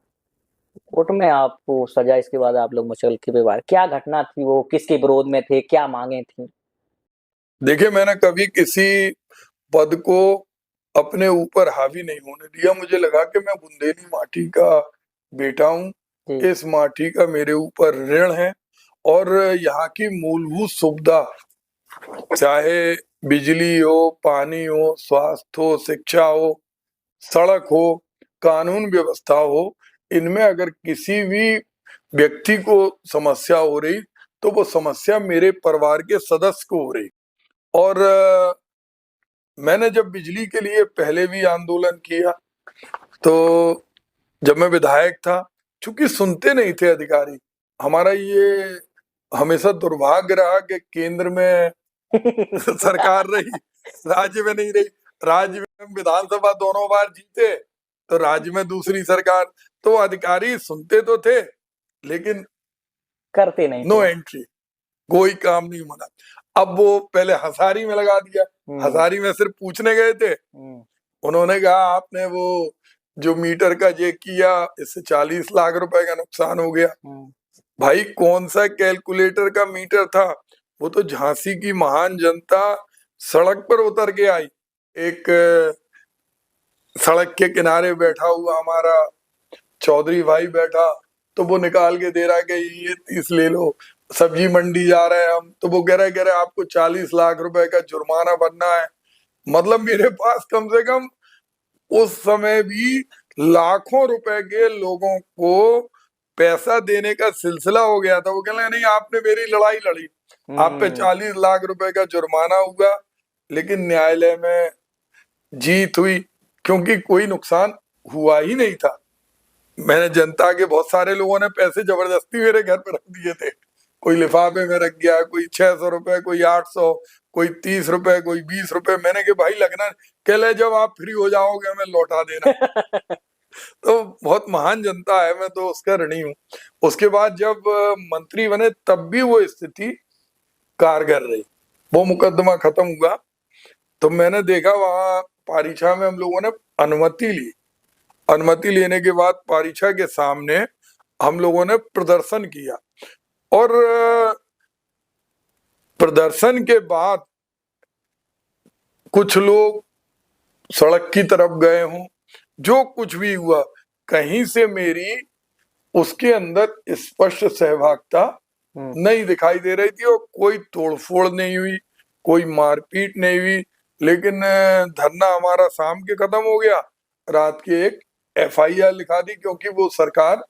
कोर्ट में आपको सजा। इसके बाद आप लोग मुचलके पे बाहर, क्या घटना थी वो, किसके विरोध में थे, क्या मांगे थी? देखिए, मैंने कभी किसी पद को अपने ऊपर हावी नहीं होने दिया। मुझे लगा कि मैं बुंदेली माटी का बेटा हूँ, जी। इस माटी का मेरे ऊपर ऋण है और यहाँ की मूलभूत सुविधा, चाहे बिजली हो, पानी हो, स्वास्थ्य हो, शिक्षा हो, सड़क हो, कानून व्यवस्था हो, इनमें अगर किसी भी व्यक्ति को समस्या हो रही तो वो समस्या मेरे परिवार के सदस्य को हो रही। और मैंने जब बिजली के लिए पहले भी आंदोलन किया, तो जब मैं विधायक था, चूंकि सुनते नहीं थे अधिकारी, हमारा ये हमेशा दुर्भाग्य रहा कि केंद्र में सरकार रही, राज्य में नहीं रही। राज्य में हम विधानसभा दोनों बार जीते, तो राज्य में दूसरी सरकार, तो अधिकारी सुनते तो थे लेकिन करते नहीं नो थे। एंट्री, कोई काम नहीं बना। अब वो पहले हजारी में लगा दिया, हजारी में सिर्फ पूछने गए थे, उन्होंने कहा आपने वो जो मीटर का ये किया, इससे 40 लाख रुपए का नुकसान हो गया। भाई, कौन सा कैलकुलेटर का मीटर था? वो तो झांसी की महान जनता सड़क पर उतर के आई। एक सड़क के किनारे बैठा हुआ हमारा चौधरी भाई बैठा, तो वो निकाल के दे रहा कि ये 30 ले लो। सब्जी मंडी जा रहे हैं हम, तो वो कह रहे आपको 40 लाख रुपए का जुर्माना भरना है। मतलब मेरे पास कम से कम उस समय भी लाखों रुपए के लोगों को पैसा देने का सिलसिला हो गया था। वो कह रहे नहीं, आपने मेरी लड़ाई लड़ी, आप पे 40 लाख रुपए का जुर्माना हुआ, लेकिन न्यायालय में जीत हुई क्योंकि कोई नुकसान हुआ ही नहीं था। मैंने जनता के बहुत सारे लोगों ने पैसे जबरदस्ती मेरे घर पे रख दिए थे, कोई लिफाफे में रख गया, कोई 600 रुपए, कोई 800, कोई 30 रुपए, कोई 20 रुपए। मैंने कि भाई लगना, कह ले जब आप फ्री हो जाओगे हमें लौटा देना। तो बहुत महान जनता है, मैं तो उसका ऋणी हूँ। उसके बाद जब मंत्री बने तब भी वो स्थिति कारगर रही। वो मुकदमा खत्म हुआ तो मैंने देखा वहां पारीछा में हम लोगों ने अनुमति ली। अनुमति लेने के बाद पारीछा के सामने हम लोगों ने प्रदर्शन किया और प्रदर्शन के बाद कुछ लोग सड़क की तरफ गए हों, जो कुछ भी हुआ, कहीं से मेरी उसके अंदर स्पष्ट सहभागिता नहीं दिखाई दे रही थी और कोई तोड़फोड़ नहीं हुई, कोई मारपीट नहीं हुई। लेकिन धरना हमारा शाम के खत्म हो गया, रात के एक FIR लिखा दी क्योंकि वो सरकार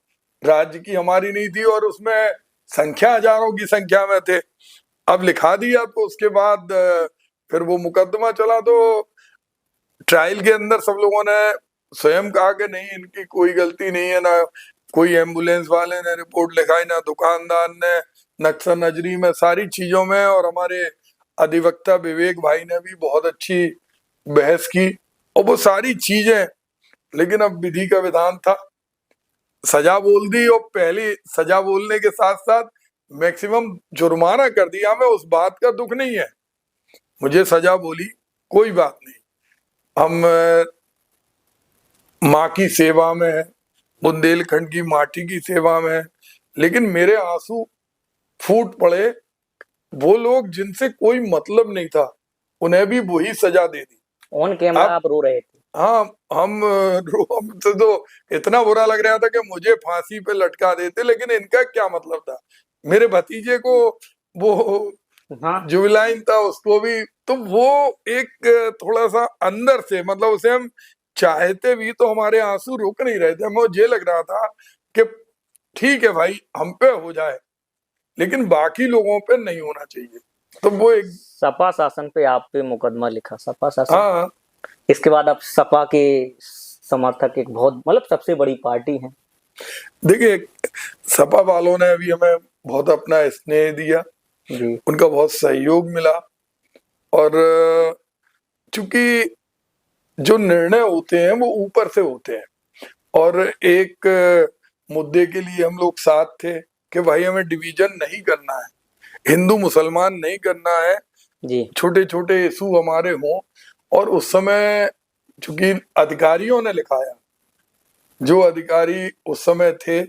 राज्य की हमारी नहीं थी और उसमें संख्या हजारों की संख्या में थे। अब लिखा दिया तो उसके बाद फिर वो मुकदमा चला, तो ट्रायल के अंदर सब लोगों ने स्वयं कहा कि नहीं, इनकी कोई गलती नहीं है, ना कोई एम्बुलेंस वाले ने रिपोर्ट लिखाई, ना दुकानदार ने, नक्शा नजरी में, सारी चीजों में। और हमारे अधिवक्ता विवेक भाई ने भी बहुत अच्छी बहस की और वो सारी चीजें। लेकिन अब विधि का विधान था, सजा बोल दी और पहली सजा बोलने के साथ साथ मैक्सिमम जुर्माना कर दिया। हमें उस बात का दुख नहीं है, मुझे सजा बोली, कोई बात नहीं, हम माँ की सेवा में है, बुंदेलखंड की माटी की सेवा में है। लेकिन मेरे आंसू फूट पड़े, वो लोग जिनसे कोई मतलब नहीं था उन्हें भी वही सजा दे दी। ऑन कैमरा आप रो रहे थे? हाँ, हमसे तो इतना बुरा लग रहा था कि मुझे फांसी पे लटका देते, लेकिन इनका क्या मतलब था? मेरे भतीजे को वो जुबिलाइन था, उसको भी, तो वो एक थोड़ा सा अंदर से, मतलब उसे हम चाहते भी तो हमारे आंसू रुक नहीं रहे थे। मुझे लग रहा था कि ठीक है भाई, हम पे हो जाए लेकिन बाकी लोगों पे नहीं होना चाहिए। तो वो एक सपा शासन पे आप पे मुकदमा लिखा, सपा शासन। हाँ, इसके बाद आप सपा के समर्थक, एक बहुत मतलब सबसे बड़ी पार्टी है। देखिए, सपा वालों ने अभी हमें बहुत अपना स्नेह दिया जी। उनका बहुत सहयोग मिला और चूंकि जो निर्णय होते हैं वो ऊपर से होते हैं और एक मुद्दे के लिए हम लोग साथ थे कि भाई हमें डिवीजन नहीं करना है, हिंदू मुसलमान नहीं करना है जी। छोटे छोटे इशू हमारे हों। और उस समय चूंकि अधिकारियों ने लिखाया, जो अधिकारी उस समय थे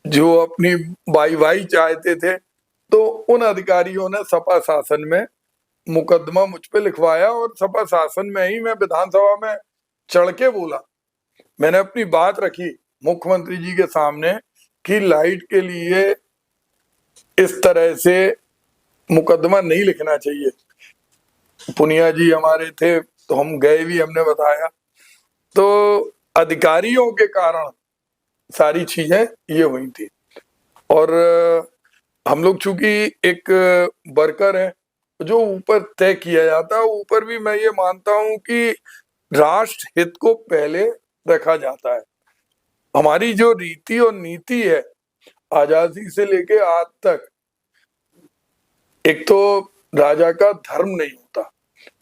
जो अपनी वाई चाहते थे, तो उन अधिकारियों ने सपा शासन में मुकदमा मुझ पे लिखवाया और सपा शासन में ही मैं विधानसभा में चढ़ के बोला, मैंने अपनी बात रखी मुख्यमंत्री जी के सामने कि लाइट के लिए इस तरह से मुकदमा नहीं लिखना चाहिए। पुनिया जी हमारे थे तो हम गए भी, हमने बताया, तो अधिकारियों के कारण सारी चीजें ये हुई थी। और हम लोग चूंकि एक वर्कर है, जो ऊपर तय किया जाता है ऊपर भी मैं ये मानता हूं कि राष्ट्र हित को पहले रखा जाता है। हमारी जो रीति और नीति है आजादी से लेके आज तक, एक तो राजा का धर्म नहीं होता,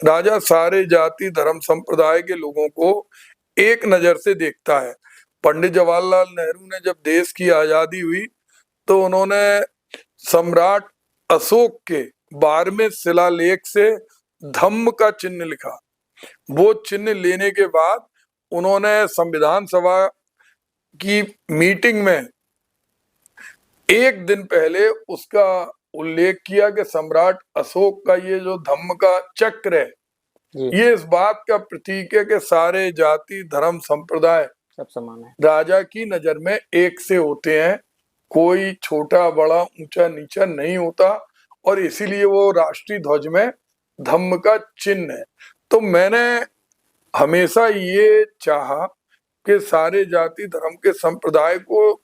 राजा सारे जाति धर्म संप्रदाय के लोगों को एक नजर से देखता है। पंडित जवाहरलाल नेहरू ने जब देश की आजादी हुई तो उन्होंने सम्राट अशोक के 12वें शिलालेख से धम्म का चिन्ह लिखा। वो चिन्ह लेने के बाद उन्होंने संविधान सभा की मीटिंग में एक दिन पहले उसका उल्लेख किया कि सम्राट अशोक का ये जो धम्म का चक्र है, ये इस बात का प्रतीक है कि सारे जाति धर्म संप्रदाय सब समान है, राजा की नजर में एक से होते हैं, कोई छोटा बड़ा ऊंचा नीचा नहीं होता, और इसीलिए वो राष्ट्रीय ध्वज में धम्म का चिन्ह है। तो मैंने हमेशा ये चाहा कि सारे जाति धर्म के संप्रदाय को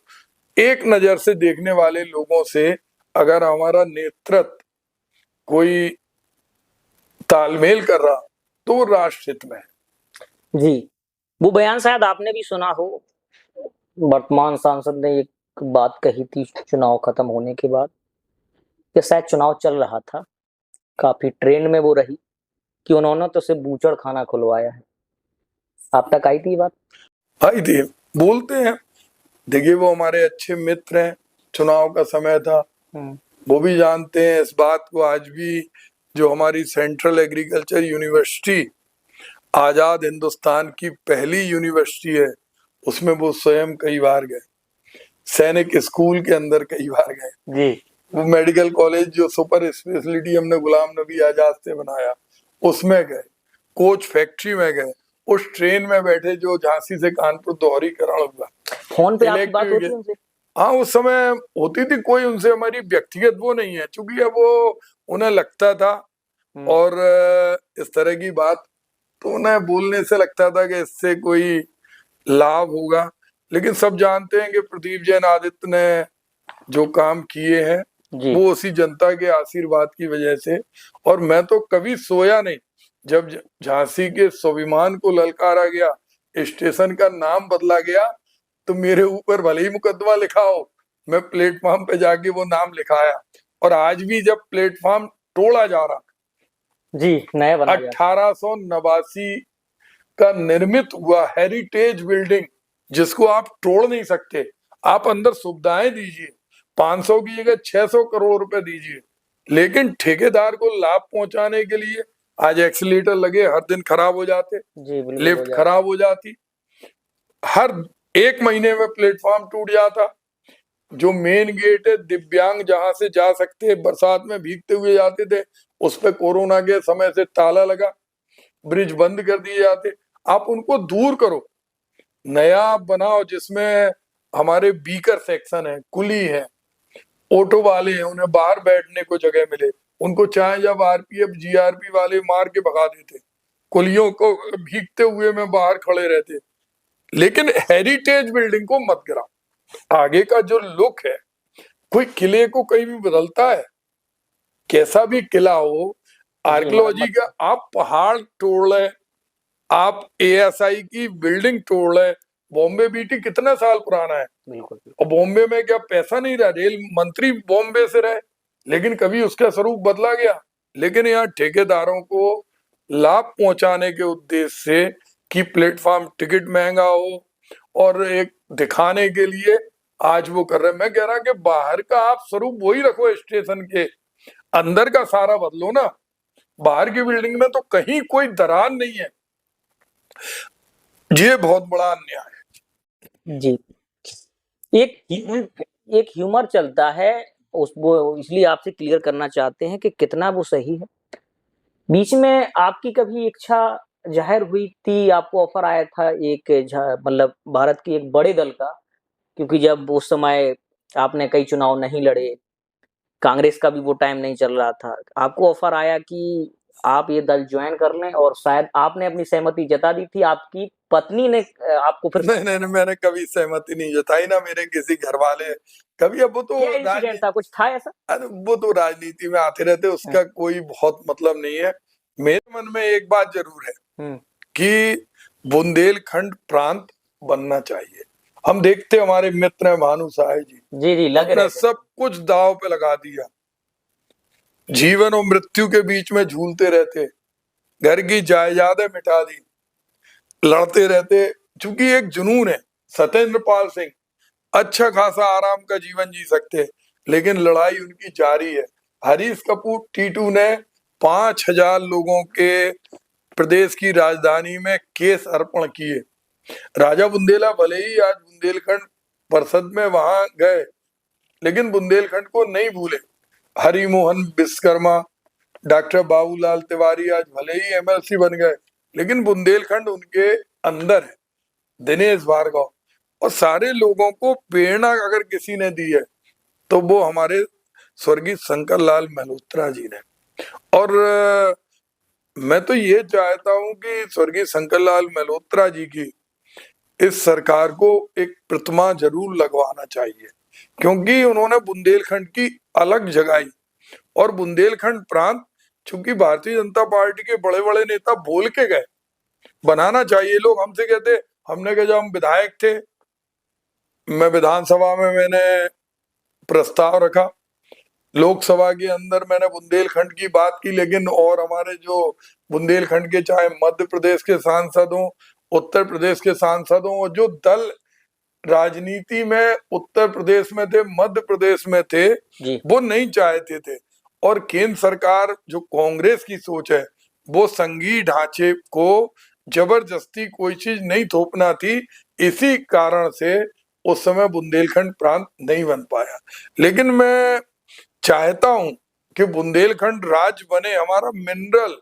एक नजर से देखने वाले लोगों से अगर हमारा नेतृत्व कोई तालमेल कर रहा तो वो राष्ट्र हित में है। जी। वो बयान शायद आपने भी सुना हो, वर्तमान सांसद ने एक बात कही थी चुनाव खत्म होने के बाद, कि शायद चुनाव चल रहा था, काफी ट्रेंड में वो रही कि उन्होंने तो सिर्फ बूचड़ खाना खुलवाया है। आप तक आई थी बात? आई थी, बोलते हैं, देखिए वो हमारे अच्छे मित्र हैं, चुनाव का समय था, वो भी जानते हैं इस बात को। आज भी जो हमारी सेंट्रल एग्रीकल्चर यूनिवर्सिटी आजाद हिंदुस्तान की पहली यूनिवर्सिटी है, उसमें वो स्वयं कई बार गए, सैनिक स्कूल के अंदर कई बार गए जी। वो मेडिकल कॉलेज जो सुपर स्पेशलिटी हमने गुलाम नबी आजाद से बनाया उसमें गए, कोच फैक्ट्री में गए, उस ट्रेन में बैठे जो झांसी से कानपुर दोहरीकरण हुआ, फोन पे आपकी बात होती है उनसे? हाँ उस समय होती थी, कोई उनसे हमारी व्यक्तिगत वो नहीं है, चूंकि अब वो उन्हें लगता था और इस तरह की बात तो उन्हें बोलने से लगता था कि इससे कोई लाभ होगा। लेकिन सब जानते हैं कि प्रदीप जैन आदित्य ने जो काम किए हैं वो उसी जनता के आशीर्वाद की वजह से, और मैं तो कभी सोया नहीं जब झांसी के स्वाभिमान को ललकारा गया, स्टेशन का नाम बदला गया, तो मेरे ऊपर भले ही मुकदमा लिखा हो, मैं प्लेटफॉर्म पे जाके वो नाम लिखाया। और आज भी जब प्लेटफॉर्म तोड़ा जा रहा जी, नया बना 1889 का निर्मित हुआ हेरिटेज बिल्डिंग, जिसको आप तोड़ नहीं सकते, आप अंदर सुविधाएं दीजिए, 500 की जगह 600 करोड़ रुपए दीजिए, लेकिन ठेकेदार को लाभ पहुंचाने के लिए आज एक्सीलेटर लगे, हर दिन खराब हो जाते, लिफ्ट खराब हो जाती, हर 1 महीने में प्लेटफॉर्म टूट जाता, जो मेन गेट है दिव्यांग जहां से जा सकते, बरसात में भीगते हुए जाते थे, उस पे कोरोना के समय से ताला लगा, ब्रिज बंद कर दिए जाते। आप उनको दूर करो, नया बनाओ जिसमें हमारे बीकर सेक्शन है, कुली है, ऑटो वाले हैं, उन्हें बाहर बैठने को जगह मिले, उनको चाहे जब आरपीएफ जीआरपी वाले मार के भगा देते, कुलियों को भीगते हुए में बाहर खड़े रहते, लेकिन हेरिटेज बिल्डिंग को मत गिराओ। आगे का जो लुक है, कोई किले को कहीं भी बदलता है, कैसा भी किला हो, आर्कियोलॉजी का आप पहाड़ तोड़ रहे, आप एएसआई की बिल्डिंग तोड़ रहे, बॉम्बे बीटी कितना साल पुराना है, और बॉम्बे में क्या पैसा नहीं रहा, रेल मंत्री बॉम्बे से रहे, लेकिन कभी उसका स्वरूप बदला गया। लेकिन यहाँ ठेकेदारों को लाभ पहुंचाने के उद्देश्य से कि प्लेटफॉर्म टिकट महंगा हो और एक दिखाने के लिए आज वो कर रहे हैं। मैं कह रहा कि बाहर का आप स्वरूप वही रखो, स्टेशन के अंदर का सारा बदलो ना, बाहर की बिल्डिंग में तो कहीं कोई दरार नहीं है, ये बहुत बड़ा अन्याय है। जी, एक ह्यूमर चलता है उस, वो इसलिए आपसे क्लियर करना चाहते हैं कि कितना वो सही है। बीच में आपकी कभी इच्छा ज़ाहिर हुई थी, आपको ऑफ़र आया था एक मतलब भारत के एक बड़े दल का, क्योंकि जब उस समय आपने कई चुनाव नहीं लड़े, कांग्रेस का भी वो टाइम नहीं चल रहा था। आपको ऑफ़र आया कि आप ये दल जॉइन कर लें और शायद आपने अपनी सहमति जता दी थी, आपकी पत्नी ने आपको फिर नहीं नहीं नहीं, मैंने कभी सहमति नहीं जताई, ना मेरे किसी घर वाले कभी। अब वो तो क्या इंसिडेंट था, कुछ था ऐसा? अरे वो तो राजनीति में आते रहते, उसका कोई बहुत मतलब नहीं है। मेरे मन में एक बात जरूर है हुँ, कि बुंदेलखंड प्रांत बनना चाहिए। हम देखते हमारे मित्र हैं भानु साय जी, जी, लग अपना रहे थे। सब कुछ दांव पे लगा दिया, जीवन और मृत्यु के बीच में झूलते रहते, घर की जायदादें मिटा दी, लड़ते रहते। चूंकि एक जुनून है, सत्येंद्र पाल सिंह अच्छा खासा आराम का जीवन जी सकते, लेकिन लड़ाई उनकी जारी है। हरीश कपूर टीटू ने 5,000 लोगों के प्रदेश की राजधानी में केस अर्पण किए। राजा बुंदेला भले ही आज बुंदेलखंड परिषद में वहां गए, लेकिन बुंदेलखंड को नहीं भूले। हरिमोहन विश्वकर्मा, डॉक्टर बाबूलाल तिवारी आज भले ही एमएलसी बन गए, लेकिन बुंदेलखंड उनके अंदर है। दिनेश भार्गव और सारे लोगों को प्रेरणा अगर किसी ने दी है तो वो हमारे स्वर्गीय शंकर लाल मल्होत्रा जी ने। और मैं तो ये चाहता हूं कि स्वर्गीय शंकर लाल मल्होत्रा जी की इस सरकार को एक प्रतिमा जरूर लगवाना चाहिए, क्योंकि उन्होंने बुंदेलखंड की अलग जगाई। और बुंदेलखंड प्रांत चूंकि भारतीय जनता पार्टी के बड़े बड़े नेता बोल के गए, बनाना चाहिए। लोग हमसे कहते, हमने कहा जब हम विधायक थे, मैं विधानसभा में मैंने प्रस्ताव रखा, लोकसभा के अंदर मैंने बुंदेलखंड की बात की, लेकिन और हमारे जो बुंदेलखंड के चाहे मध्य प्रदेश के सांसद हों, उत्तर प्रदेश के सांसद हों, जो दल राजनीति में उत्तर प्रदेश में थे, मध्य प्रदेश में थे, वो नहीं चाहते थे। और केंद्र सरकार जो कांग्रेस की सोच है, वो संघीय ढांचे को जबरदस्ती कोई चीज नहीं थोपना थी। इसी कारण से उस समय बुंदेलखंड प्रांत नहीं बन पाया। लेकिन मैं चाहता हूं कि बुंदेलखंड राज्य बने। हमारा मिनरल,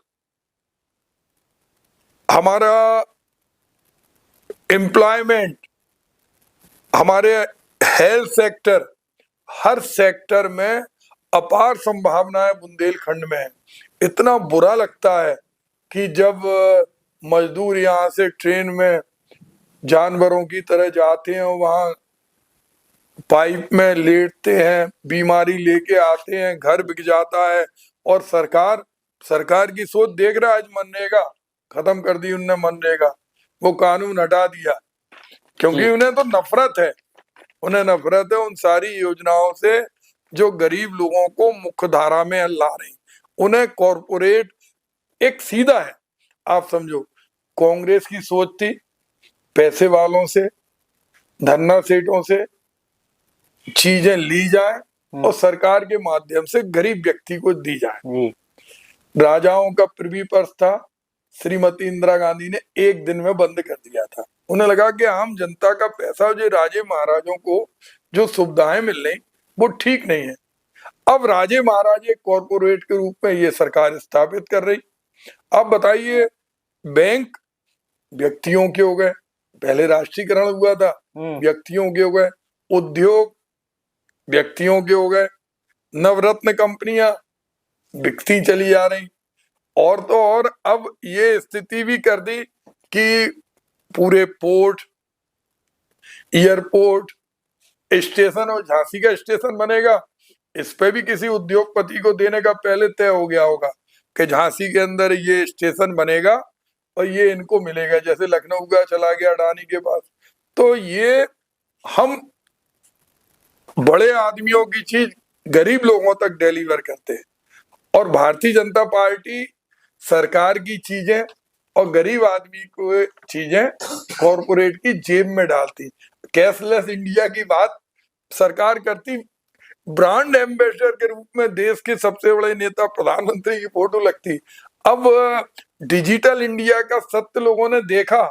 हमारा एम्प्लॉयमेंट, हमारे हेल्थ सेक्टर, हर सेक्टर में अपार संभावनाएं बुंदेलखंड में है। इतना बुरा लगता है कि जब मजदूर यहाँ से ट्रेन में जानवरों की तरह जाते हैं, वहां पाइप में लेटते हैं, बीमारी लेके आते हैं, घर बिक जाता है। और सरकार की सोच देख रहा है, आज मनरेगा खत्म कर दी उनने, मनरेगा वो कानून हटा दिया, क्योंकि उन्हें तो नफरत है, उन्हें नफरत है उन सारी योजनाओं से जो गरीब लोगों को मुख्य धारा में ला रही। उन्हें कॉरपोरेट एक सीधा है, आप समझो, कांग्रेस की सोच थी पैसे वालों से, धन्ना सेठों से चीजें ली जाए और सरकार के माध्यम से गरीब व्यक्ति को दी जाए। राजाओं का प्रिवी पर्स था, श्रीमती इंदिरा गांधी ने एक दिन में बंद कर दिया था। उन्हें लगा कि आम जनता का पैसा, जो राजे महाराजों को जो सुविधाएं मिल रही, वो ठीक नहीं है। अब राजे महाराजे कॉरपोरेट के रूप में ये सरकार स्थापित कर रही। अब बताइए, बैंक व्यक्तियों के हो गए, पहले राष्ट्रीयकरण हुआ था, व्यक्तियों के हो गए, उद्योग व्यक्तियों के हो गए, नवरत्न कंपनियां बिकती चली जा रही। और तो और अब ये स्थिति भी कर दी कि पूरे पोर्ट, एयरपोर्ट, स्टेशन, और झांसी का स्टेशन बनेगा, इस पे भी किसी उद्योगपति को देने का पहले तय हो गया होगा कि झांसी के अंदर ये स्टेशन बनेगा और ये इनको मिलेगा, जैसे लखनऊ का चला गया अडानी के पास। तो ये हम बड़े आदमियों की चीज गरीब लोगों तक डिलीवर करते हैं, और भारतीय जनता पार्टी सरकार की चीजें और गरीब आदमी को चीजें कॉरपोरेट की जेब में डालती। कैशलेस इंडिया की बात सरकार करती, ब्रांड एम्बेसडर के रूप में देश के सबसे बड़े नेता प्रधानमंत्री की फोटो लगती। अब डिजिटल इंडिया का सत्य लोगों ने देखा।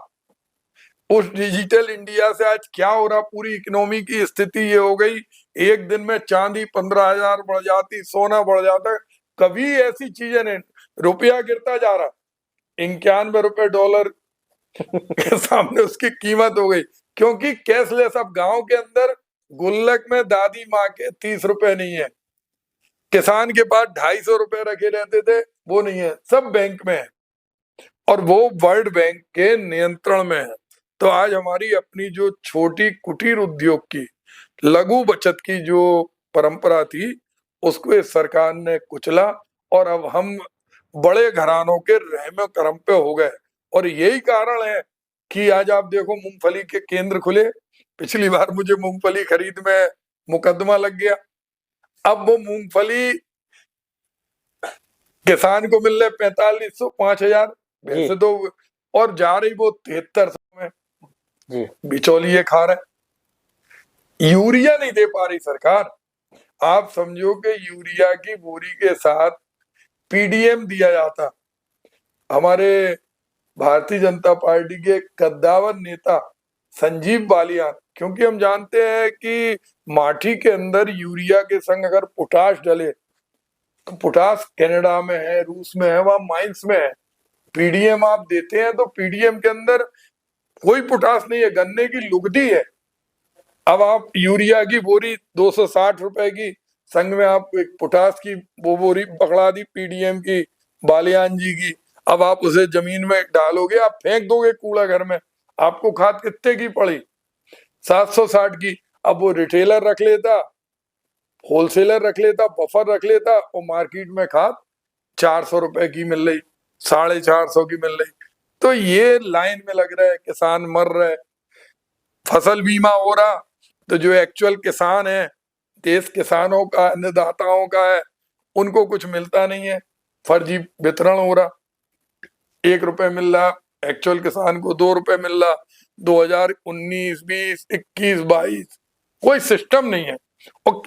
उस डिजिटल इंडिया से आज क्या हो रहा, पूरी इकोनॉमी की स्थिति ये हो गई, एक दिन में चांदी 15,000 बढ़ जाती, सोना बढ़ जाता। कभी ऐसी चीजें नहीं, रुपया गिरता जा रहा, 91 रुपए डॉलर के सामने उसकी कीमत हो गई, क्योंकि कैशलेस। अब गांव के अंदर गुल्लक में दादी माँ के 30 रुपए नहीं है, किसान के पास 250 रुपए रखे रहते थे, वो नहीं है, सब बैंक में है, और वो वर्ल्ड बैंक के नियंत्रण में है। तो आज हमारी अपनी जो छोटी कुटीर उद्योग की, लघु बचत की जो परंपरा थी, उसको इस सरकार ने कुचला, और अब हम बड़े घरानों के रहम करम पे हो गए। और यही कारण है कि आज आप देखो मूंगफली के केंद्र खुले। पिछली बार मुझे मूंगफली खरीद में मुकदमा लग गया, अब वो मूंगफली किसान को मिल रहे 4500 5000 वैसे तो, और जा रही वो 7300 में जी। बिचौलिए खा रहे। यूरिया नहीं दे पा रही सरकार। आप समझो कि यूरिया की बोरी के साथ पीडीएम दिया जाता। हमारे भारतीय जनता पार्टी के कद्दावर नेता संजीव बालियान, क्योंकि हम जानते हैं कि माटी के अंदर यूरिया के संग अगर पोटाश डले तो पोटाश कनाडा में है, रूस में है, वहां माइंस में है। पीडीएम आप देते हैं तो पीडीएम के अंदर कोई पोटाश नहीं है, गन्ने की लुगदी है। अब आप यूरिया की बोरी 260 रुपए की, संग में आप एक पोटाश की वो बोरी पकड़ा दी पीडीएम की बालियान जी की। अब आप उसे जमीन में डालोगे, आप फेंक दोगे कूड़ा घर में, आपको खाद कितने की पड़ी? 760 की। अब वो रिटेलर रख लेता, होलसेलर रख लेता, बफर रख लेता, और मार्केट में खाद 400 रुपए की मिल रही, 450 की मिल रही। तो ये लाइन में लग रहा है, किसान मर रहे, फसल बीमा हो रहा, तो जो एक्चुअल किसान है, देश किसानों का, अन्नदाताओं का है, उनको कुछ मिलता नहीं है, फर्जी वितरण हो रहा। 1 रुपए मिल रहा, एक्चुअल किसान को 2 रुपए मिल रहा। 2019, 20, 21, 22 कोई सिस्टम नहीं है। और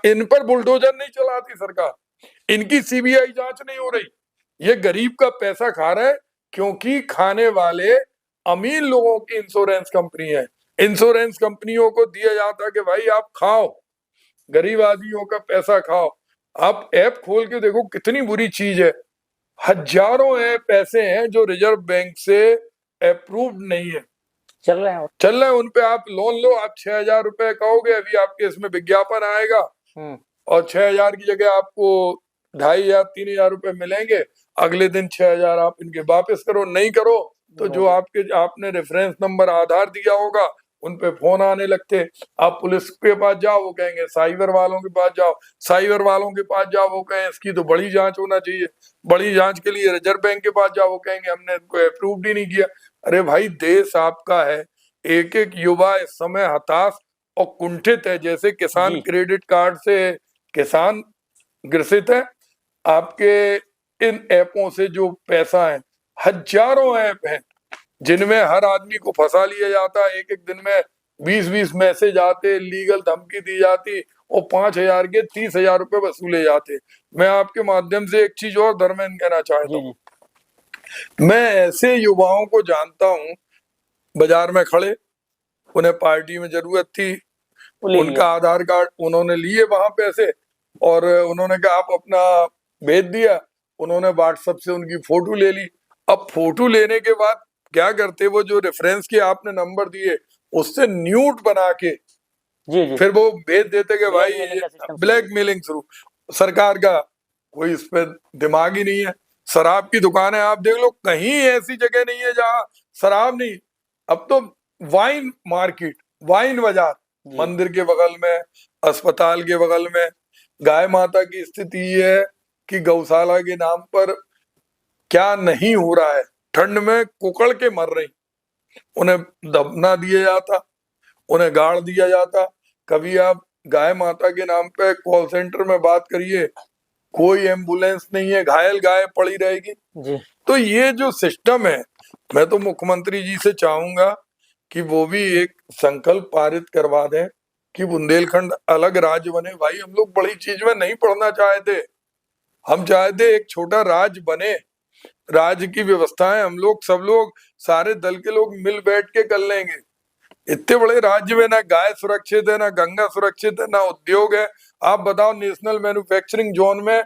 इन पर बुलडोजर नहीं चलाती सरकार, इनकी सीबीआई जांच नहीं हो रही। ये गरीब का पैसा खा रहा है, क्योंकि खाने वाले अमीर लोगों की इंश्योरेंस कंपनी है। इंश्योरेंस कंपनियों को दिया जाता कि भाई आप खाओ, गरीब आदमियों का पैसा खाओ। आप ऐप खोल के देखो कितनी बुरी चीज है। हजारों ऐप ऐसे हैं जो रिजर्व बैंक से अप्रूव्ड नहीं है, चल रहे हैं उन पे आप लोन लो, आप 6000 रुपए कहोगे, अभी आपके इसमें विज्ञापन आएगा, और 6000 की जगह आपको 2500 3000 रुपए मिलेंगे। अगले दिन 6000 आप इनके वापस करो, नहीं करो तो जो आपने रेफरेंस नंबर आधार दिया होगा उन पे फोन आने लगते। आप पुलिस के पास जाओ, वो कहेंगे साइबर वालों के पास जाओ, साइबर वालों के पास जाओ, वो कहें इसकी तो बड़ी जांच होना चाहिए, बड़ी जांच के लिए रिजर्व बैंक के पास जाओ, वो कहेंगे हमने इनको अप्रूव ही नहीं किया। अरे भाई, देश आपका है, एक एक युवा इस समय हताश और कुंठित है। जैसे किसान क्रेडिट कार्ड से किसान ग्रसित है, आपके इन ऐपों से जो पैसा है, हजारों ऐप हैं जिनमें हर आदमी को फंसा लिया जाता है। एक एक दिन में 20-20 मैसेज आते, लीगल धमकी दी जाती, और 5000 के 30,000 रुपए वसूले जाते। मैं आपके माध्यम से एक चीज और धर्मेंद्र कहना चाहता हूँ, मैं ऐसे युवाओं को जानता हूँ, बाजार में खड़े, उन्हें पार्टी में जरूरत थी, उनका आधार कार्ड उन्होंने लिए वहां पैसे, और उन्होंने कहा आप अपना भेज दिया, उन्होंने व्हाट्सएप से उनकी फोटो ले ली। अब फोटो लेने के बाद क्या करते, वो जो रेफरेंस के आपने नंबर दिए उससे न्यूड बना के फिर वो भेज देते कि भाई ब्लैकमेलिंग शुरू। सरकार का कोई इस पे दिमाग ही नहीं है। शराब की दुकानें आप देख लो, कहीं ऐसी जगह नहीं है जहां शराब नहीं। अब तो वाइन मार्केट, वाइन बाजार, मंदिर के बगल में, अस्पताल के बगल में। गाय माता की स्थिति है कि गौशाला के नाम पर क्या नहीं हो रहा है, ठंड में कुकड़ के मर रही, उन्हें दबना दिया जाता, उन्हें गाड़ दिया जाता। कभी आप गाय माता के नाम पे कॉल सेंटर में बात करिए, कोई एम्बुलेंस नहीं है, घायल गाय पड़ी रहेगी जी। तो ये जो सिस्टम है, मैं तो मुख्यमंत्री जी से चाहूंगा कि वो भी एक संकल्प पारित करवा दें कि बुंदेलखंड अलग राज्य बने। भाई, हम लोग बड़ी चीज में नहीं पढ़ना चाहते, हम चाहते एक छोटा राज्य बने, राज्य की व्यवस्थाएं हम लोग सब लोग सारे दल के लोग मिल बैठ के कर लेंगे। इतने बड़े राज्य में ना गाय सुरक्षित है, ना गंगा सुरक्षित है, ना उद्योग है। आप बताओ, नेशनल मैन्युफैक्चरिंग जोन में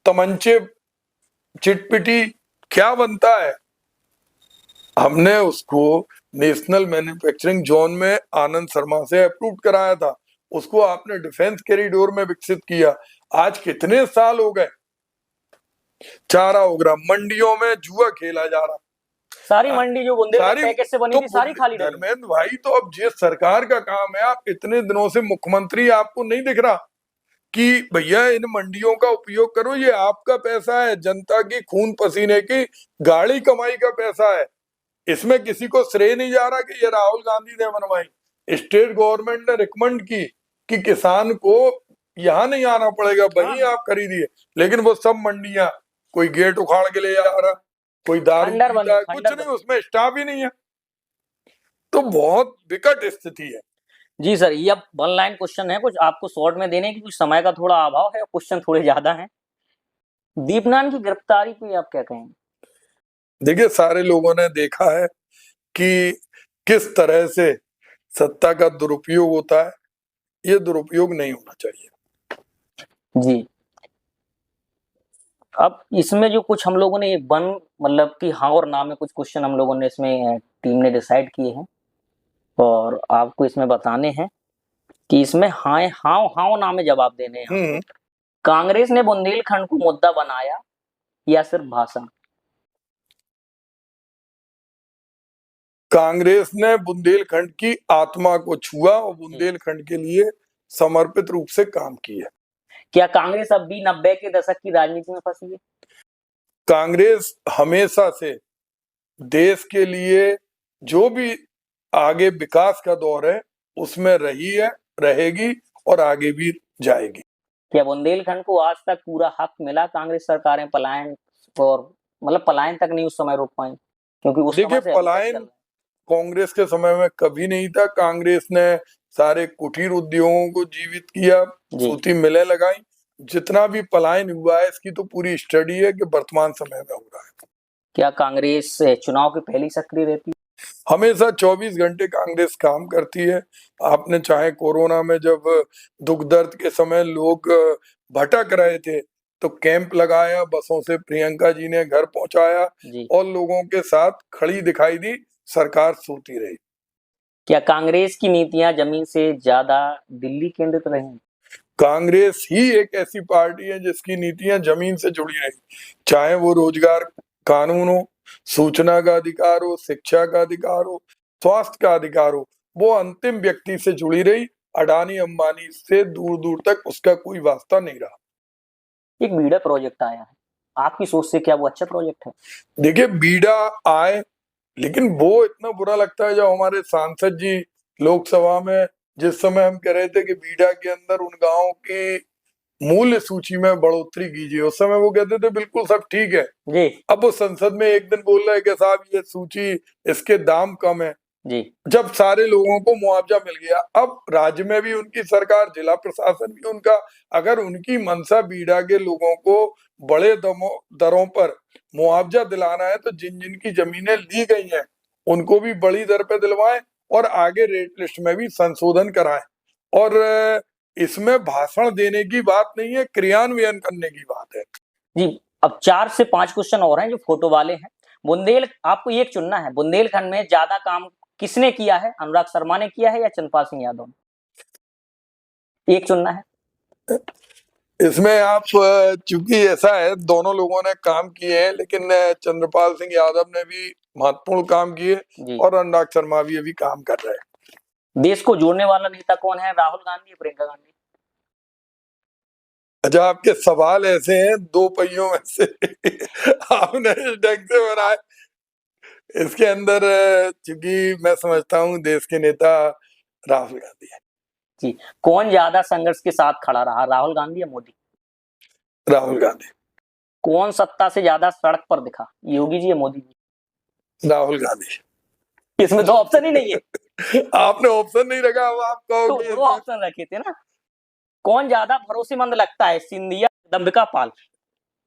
तमंचे चिटपिटी क्या बनता है। हमने उसको नेशनल मैन्युफैक्चरिंग जोन में आनंद शर्मा से अप्रूव कराया था, उसको आपने डिफेंस कॉरिडोर में विकसित किया। आज कितने साल हो गए, चारा उगरा, मंडियों में जुआ खेला जा रहा, सारी मंडी जो बुंदेलखंड पैकेज से बनी थी सारी खाली रही। धर्मेंद्र भाई, तो अब जिस सरकार का काम है, आप इतने दिनों से मुख्यमंत्री, आपको नहीं दिख रहा कि भैया इन मंडियों का उपयोग करो, ये आपका पैसा है, जनता की खून पसीने की गाड़ी कमाई का पैसा है, इसमें किसी को श्रेय नहीं जा रहा कि ये राहुल गांधी ने बनवाई। स्टेट गवर्नमेंट ने रिकमेंड की कि किसान को यहाँ नहीं आना पड़ेगा, वहीं आप खरीदिए, लेकिन वो सब मंडियां, कोई गेट उखाड़ के ले जा रहा, कोई दारू पीता है, कुछ नहीं, उसमें स्टाफ ही नहीं है, तो बहुत विकट स्थिति है। जी सर, ये अब वन लाइन क्वेश्चन है, कुछ आपको शॉर्ट में देने की, कुछ समय का थोड़ा अभाव है, क्वेश्चन थोड़े ज्यादा हैं। दीपनान की गिरफ्तारी पे आप क्या कहेंगे? देखिए, सारे लोगों ने देखा है कि किस तरह से सत्ता का दुरुपयोग होता है, ये दुरुपयोग नहीं होना चाहिए। जी, अब इसमें जो कुछ हम लोगों ने वन मतलब कि हाँ और ना में कुछ क्वेश्चन हम लोगों ने इसमें टीम ने डिसाइड किए हैं और आपको इसमें बताने हैं कि इसमें हाँ हाँ हाँ ना में जवाब देने हैं। कांग्रेस ने बुंदेलखंड को मुद्दा बनाया या सिर्फ भाषण? कांग्रेस ने बुंदेलखंड की आत्मा को छुआ और बुंदेलखंड के लिए समर्पित रूप से काम किया। क्या कांग्रेस अब भी 90 के दशक की राजनीति में फंसी है? कांग्रेस हमेशा से देश के लिए जो भी आगे विकास का दौर है उसमें रही है, रहेगी और आगे भी जाएगी। क्या बुंदेलखंड को आज तक पूरा हक मिला? कांग्रेस सरकारें पलायन और मतलब पलायन तक नहीं उस समय रोक पाई, क्योंकि उस समय से पलायन कांग्रेस के समय में कभी नहीं था। कांग्रेस ने सारे कुटीर उद्योगों को जीवित किया, सूती मिलें लगाई, जितना भी पलायन हुआ है इसकी तो पूरी स्टडी है कि वर्तमान समय में हो रहा है। क्या कांग्रेस चुनाव की पहली सक्रिय रहती है? हमेशा 24 घंटे कांग्रेस काम करती है। आपने चाहे कोरोना में जब दुख दर्द के समय लोग भटक रहे थे तो कैंप लगाया, बसों से प्रियंका जी ने घर पहुंचाया और लोगों के साथ खड़ी दिखाई दी, सरकार सोती रही। क्या कांग्रेस की नीतियां जमीन से ज्यादा दिल्ली केंद्रित रही? कांग्रेस ही एक ऐसी पार्टी है जिसकी नीतियां जमीन से जुड़ी रही, चाहे वो रोजगार कानून हो, सूचना का अधिकार हो, शिक्षा का अधिकार हो, स्वास्थ्य का अधिकार हो, वो अंतिम व्यक्ति से जुड़ी रही। अडानी अंबानी से दूर दूर तक उसका कोई वास्ता नहीं रहा। एक बीड़ा प्रोजेक्ट आया है, आपकी सोच से क्या वो अच्छा प्रोजेक्ट है? देखिए, बीड़ा आए, लेकिन वो इतना बुरा लगता है जब हमारे सांसद जी लोकसभा में जिस समय हम कह रहे थे कि बीड़ा के अंदर उन गांवों की मूल्य सूची में बढ़ोतरी कीजिए, उस समय वो कहते थे बिल्कुल सब ठीक है जी। अब वो संसद में एक दिन बोल रहे हैं कि साहब ये सूची, इसके दाम कम है जी। जब सारे लोगों को मुआवजा मिल गया। अब राज्य में भी उनकी सरकार, जिला प्रशासन भी उनका, अगर उनकी मंशा बीड़ा के लोगों को बड़े दरों पर मुआवजा दिलाना है तो जिन जिन की जमीनें ली गई हैं उनको भी बड़ी दर पे दिलवाएं और आगे रेट लिस्ट में भी संशोधन कराएं। और इसमें भाषण देने की बात नहीं है, क्रियान्वयन करने की बात है। जी, अब 4 से 5 क्वेश्चन और हैं जो फोटो वाले हैं। आपको एक चुनना है, बुंदेलखंड में ज्यादा काम किसने किया है? अनुराग शर्मा ने किया है या चंद्रपाल सिंह यादव ने? एक चुनना है। इसमें आप, चूंकि ऐसा है दोनों लोगों ने काम किए हैं, लेकिन चंद्रपाल सिंह यादव ने भी महत्वपूर्ण काम किए और अनुराग शर्मा भी अभी काम कर रहे हैं। देश को जोड़ने वाला नेता कौन है? राहुल गांधी या प्रियंका गांधी? अच्छा, आपके सवाल ऐसे हैं, दो पहियों में से आपने इस ढंग से बनाए। इसके अंदर चूंकि मैं समझता हूँ देश के नेता राहुल गांधी है। जी, कौन ज्यादा संघर्ष के साथ खड़ा रहा, राहुल गांधी या मोदी? राहुल गांधी। कौन सत्ता से ज्यादा सड़क पर दिखा, योगी जी या मोदी जी? राहुल गांधी। इसमें दो ऑप्शन ही नहीं है। आपने ऑप्शन नहीं रखा, अब आप कहोगे तो दो ऑप्शन रखे थे ना। कौन ज्यादा भरोसेमंद लगता है, सिंधिया, दंबिका पाल?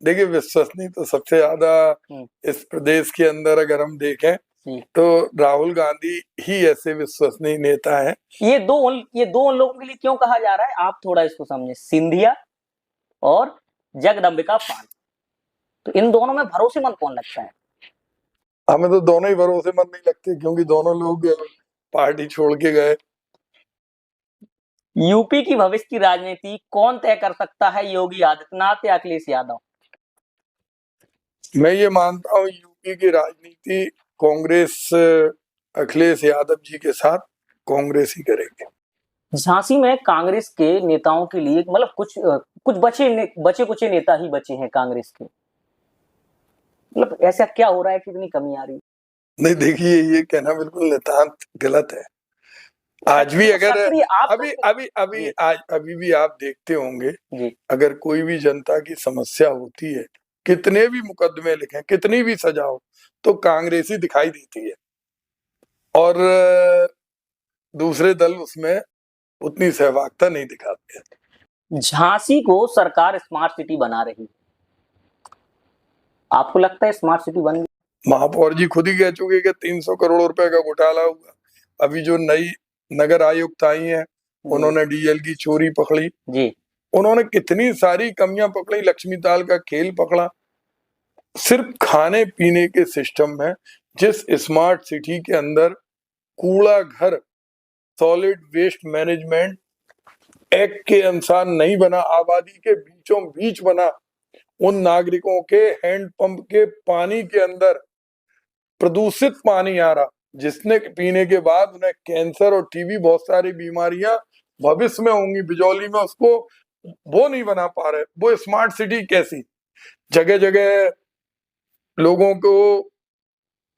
देखिए, विश्वसनीय तो सबसे ज्यादा इस प्रदेश के अंदर अगर हम देखें तो राहुल गांधी ही ऐसे विश्वसनीय नेता हैं। ये दो उन लोगों के लिए क्यों कहा जा रहा है, आप थोड़ा इसको समझे। सिंधिया और जगदंबिका पाल, तो इन दोनों में भरोसेमंद कौन लगता है? हमें तो दोनों ही भरोसेमंद नहीं लगते, क्योंकि दोनों लोग पार्टी छोड़ के गए। यूपी की भविष्य की राजनीति कौन तय कर सकता है, योगी आदित्यनाथ या अखिलेश यादव? मैं ये मानता हूँ यूपी की राजनीति कांग्रेस अखिलेश यादव जी के साथ कांग्रेस ही करेंगे। झांसी में कांग्रेस के नेताओं के लिए मतलब कुछ बचे कुछ नेता ही बचे हैं कांग्रेस के, मतलब ऐसा क्या हो रहा है, कितनी कमी आ रही है? नहीं, देखिए, ये कहना बिल्कुल नितांत गलत है। आज भी अगर अभी भी आप देखते होंगे जी, अगर कोई भी जनता की समस्या होती है, कितने भी मुकदमे लिखे, कितनी भी सजा हो, तो कांग्रेस ही दिखाई देती है और दूसरे दल उसमें उतनी सहभागिता नहीं दिखाते हैं। झांसी को सरकार स्मार्ट सिटी बना रही है, आपको लगता है स्मार्ट सिटी बन गई? महापौर जी खुद ही कह चुके कि 300 करोड़ रुपए का घोटाला हुआ। अभी जो नई नगर आयुक्त आई हैं, उन्होंने डीएल की चोरी पकड़ी जी, उन्होंने कितनी सारी कमियां पकड़ी, लक्ष्मी ताल का खेल पकड़ा। सिर्फ खाने पीने के सिस्टम में जिस स्मार्ट सिटी के अंदर कूड़ा घर, सॉलिड वेस्ट मैनेजमेंट एक्ट के अनुसार नहीं बना, आबादी के बीचों बीच बना, उन नागरिकों के हैंडपंप के पानी के अंदर प्रदूषित पानी आ रहा, जिसने पीने के बाद उन्हें कैंसर और टीबी बहुत सारी बीमारियां भविष्य में होंगी। बिजौली में उसको वो नहीं बना पा रहे। वो स्मार्ट सिटी कैसी? जगह जगह लोगों को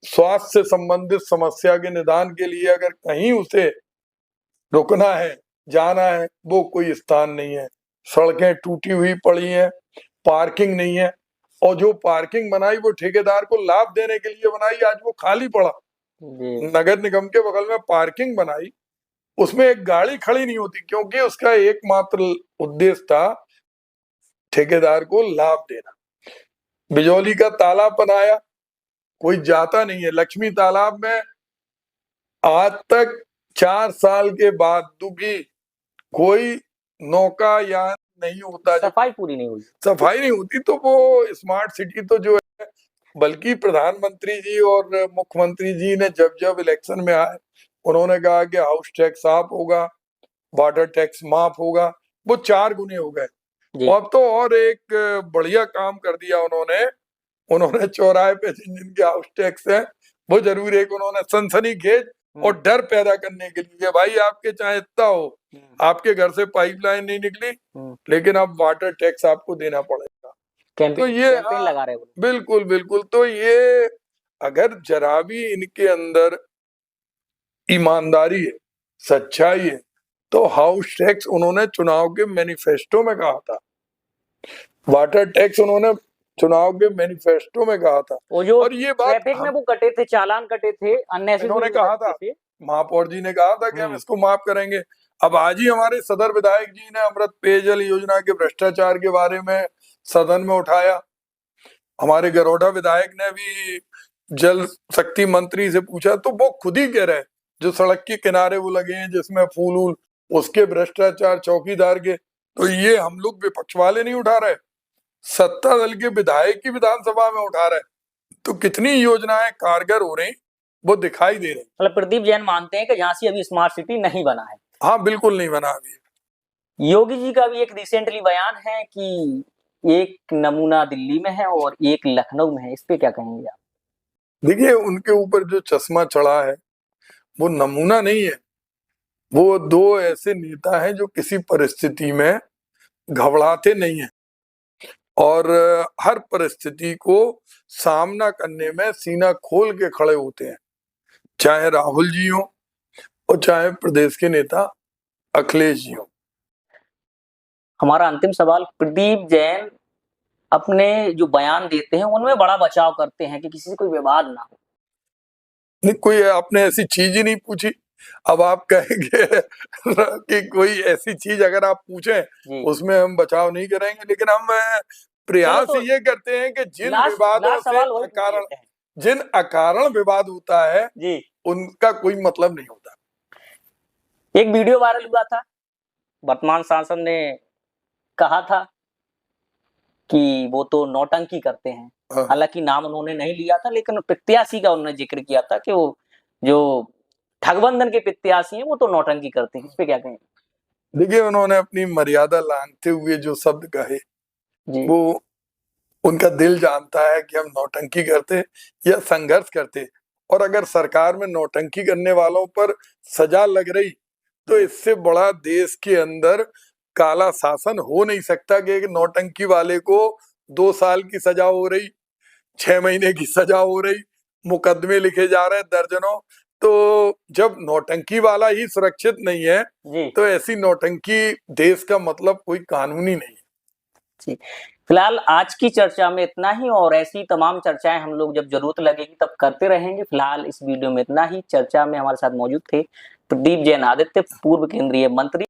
स्वास्थ्य से संबंधित समस्या के निदान के लिए अगर कहीं उसे रुकना है, जाना है, वो कोई स्थान नहीं है। सड़कें टूटी हुई पड़ी हैं, पार्किंग नहीं है, और जो पार्किंग बनाई वो ठेकेदार को लाभ देने के लिए बनाई, आज वो खाली पड़ा। नगर निगम के बगल में पार्किंग बनाई, उसमें एक गाड़ी खड़ी नहीं होती, क्योंकि उसका एकमात्र उद्देश्य था ठेकेदार को लाभ देना। बिजौली का तालाब बनाया, कोई जाता नहीं है। लक्ष्मी तालाब में आज तक 4 साल के बाद दुखी कोई नौकायान नहीं होता, सफाई पूरी नहीं हुई, सफाई नहीं होती। तो वो स्मार्ट सिटी तो जो है, बल्कि प्रधानमंत्री जी और मुख्यमंत्री जी ने जब जब इलेक्शन में आए, उन्होंने कहा कि हाउस टैक्स साफ होगा, वाटर टैक्स माफ होगा, वो 4 गुने हो गए। अब तो और एक बढ़िया काम कर दिया उन्होंने चौराहे पे जिनके हाउस टैक्स है, वो जरूर एक उन्होंने सनसनीखेज और डर पैदा करने के लिए, भाई आपके चाहे इतना हो, आपके घर से पाइपलाइन नहीं निकली, लेकिन अब वाटर टैक्स आपको देना पड़ेगा। तो ये लगा रहे हो। बिल्कुल बिल्कुल। तो ये अगर जरा भी इनके अंदर ईमानदारी है, सच्चाई है, तो हाउस टैक्स उन्होंने चुनाव के मैनिफेस्टो में कहा था, वाटर टैक्स उन्होंने चुनाव के मैनिफेस्टो में कहा था। और ये बात ट्रैफिक में वो कटे थे, चालान कटे थे, इन्होंने कहा था, महापौर जी ने कहा था कि हम इसको माफ करेंगे। अब आज ही हमारे सदर विधायक जी ने अमृत पेयजल योजना के भ्रष्टाचार के बारे में सदन में उठाया। हमारे गरोडा विधायक ने भी जल शक्ति मंत्री से पूछा, तो वो खुद ही कह रहे हैं जो सड़क के किनारे वो लगे हैं जिसमें फूल वूल, उसके भ्रष्टाचार, चौकीदार के। तो ये हम लोग विपक्ष वाले नहीं उठा रहे, सत्ता दल के विधायक की विधानसभा में उठा रहे। तो कितनी योजनाएं कारगर हो रही वो दिखाई दे रही। मतलब प्रदीप जैन मानते हैं कि झांसी अभी स्मार्ट सिटी नहीं बना है? हाँ, बिल्कुल नहीं बना अभी। योगी जी का भी एक रिसेंटली बयान है कि एक नमूना दिल्ली में है और एक लखनऊ में है, इस पे क्या कहेंगे आप? देखिए, उनके ऊपर जो चश्मा चढ़ा है वो नमूना नहीं है, वो 2 ऐसे नेता हैं जो किसी परिस्थिति में घबराते नहीं है और हर परिस्थिति को सामना करने में सीना खोल के खड़े होते हैं, चाहे राहुल जी हो और चाहे प्रदेश के नेता अखिलेश जी हो। हमारा अंतिम सवाल, प्रदीप जैन अपने जो बयान देते हैं उनमें बड़ा बचाव करते हैं कि किसी से कोई विवाद ना हो। नहीं, कोई आपने ऐसी चीज ही नहीं पूछी। अब आप कहेंगे कि कोई ऐसी चीज अगर आप पूछें उसमें हम बचाव नहीं करेंगे, लेकिन हम प्रयास ये करते हैं कि जिन विवादों से जिन अकारण विवाद होता है उनका कोई मतलब नहीं होता। एक वीडियो वायरल हुआ था, वर्तमान सांसद ने कहा था कि वो तो नौटंकी करते हैं, हाँ। हालांकि नाम उन्होंने नहीं लिया था, लेकिन प्रत्याशी का उन्होंने जिक्र किया था कि वो जो ठगबंधन के प्रत्याशी हैं वो तो नौटंकी करते हैं। इस पे क्या कहें? देखिए, उन्होंने अपनी मर्यादा लांघते हुए जो शब्द कहे, जी वो उनका दिल जानता है कि हम नौटंकी करते या संघर्ष करते। और अगर सरकार में नौटंकी करने वालों पर सजा लग रही तो इससे बड़ा देश के अंदर काला शासन हो नहीं सकता कि एक नौटंकी वाले को 2 साल की सजा हो रही, 6 महीने की सजा हो रही, मुकदमे लिखे जा रहे हैं दर्जनों। तो जब नौटंकी वाला ही सुरक्षित नहीं है जी तो ऐसी नौटंकी देश का मतलब कोई कानूनी नहीं है। जी। फिलहाल आज की चर्चा में इतना ही, और ऐसी तमाम चर्चाएं हम लोग जब जरूरत लगेगी तब करते रहेंगे। फिलहाल इस वीडियो में इतना ही। चर्चा में हमारे साथ मौजूद थे प्रदीप जैन आदित्य, पूर्व केंद्रीय मंत्री।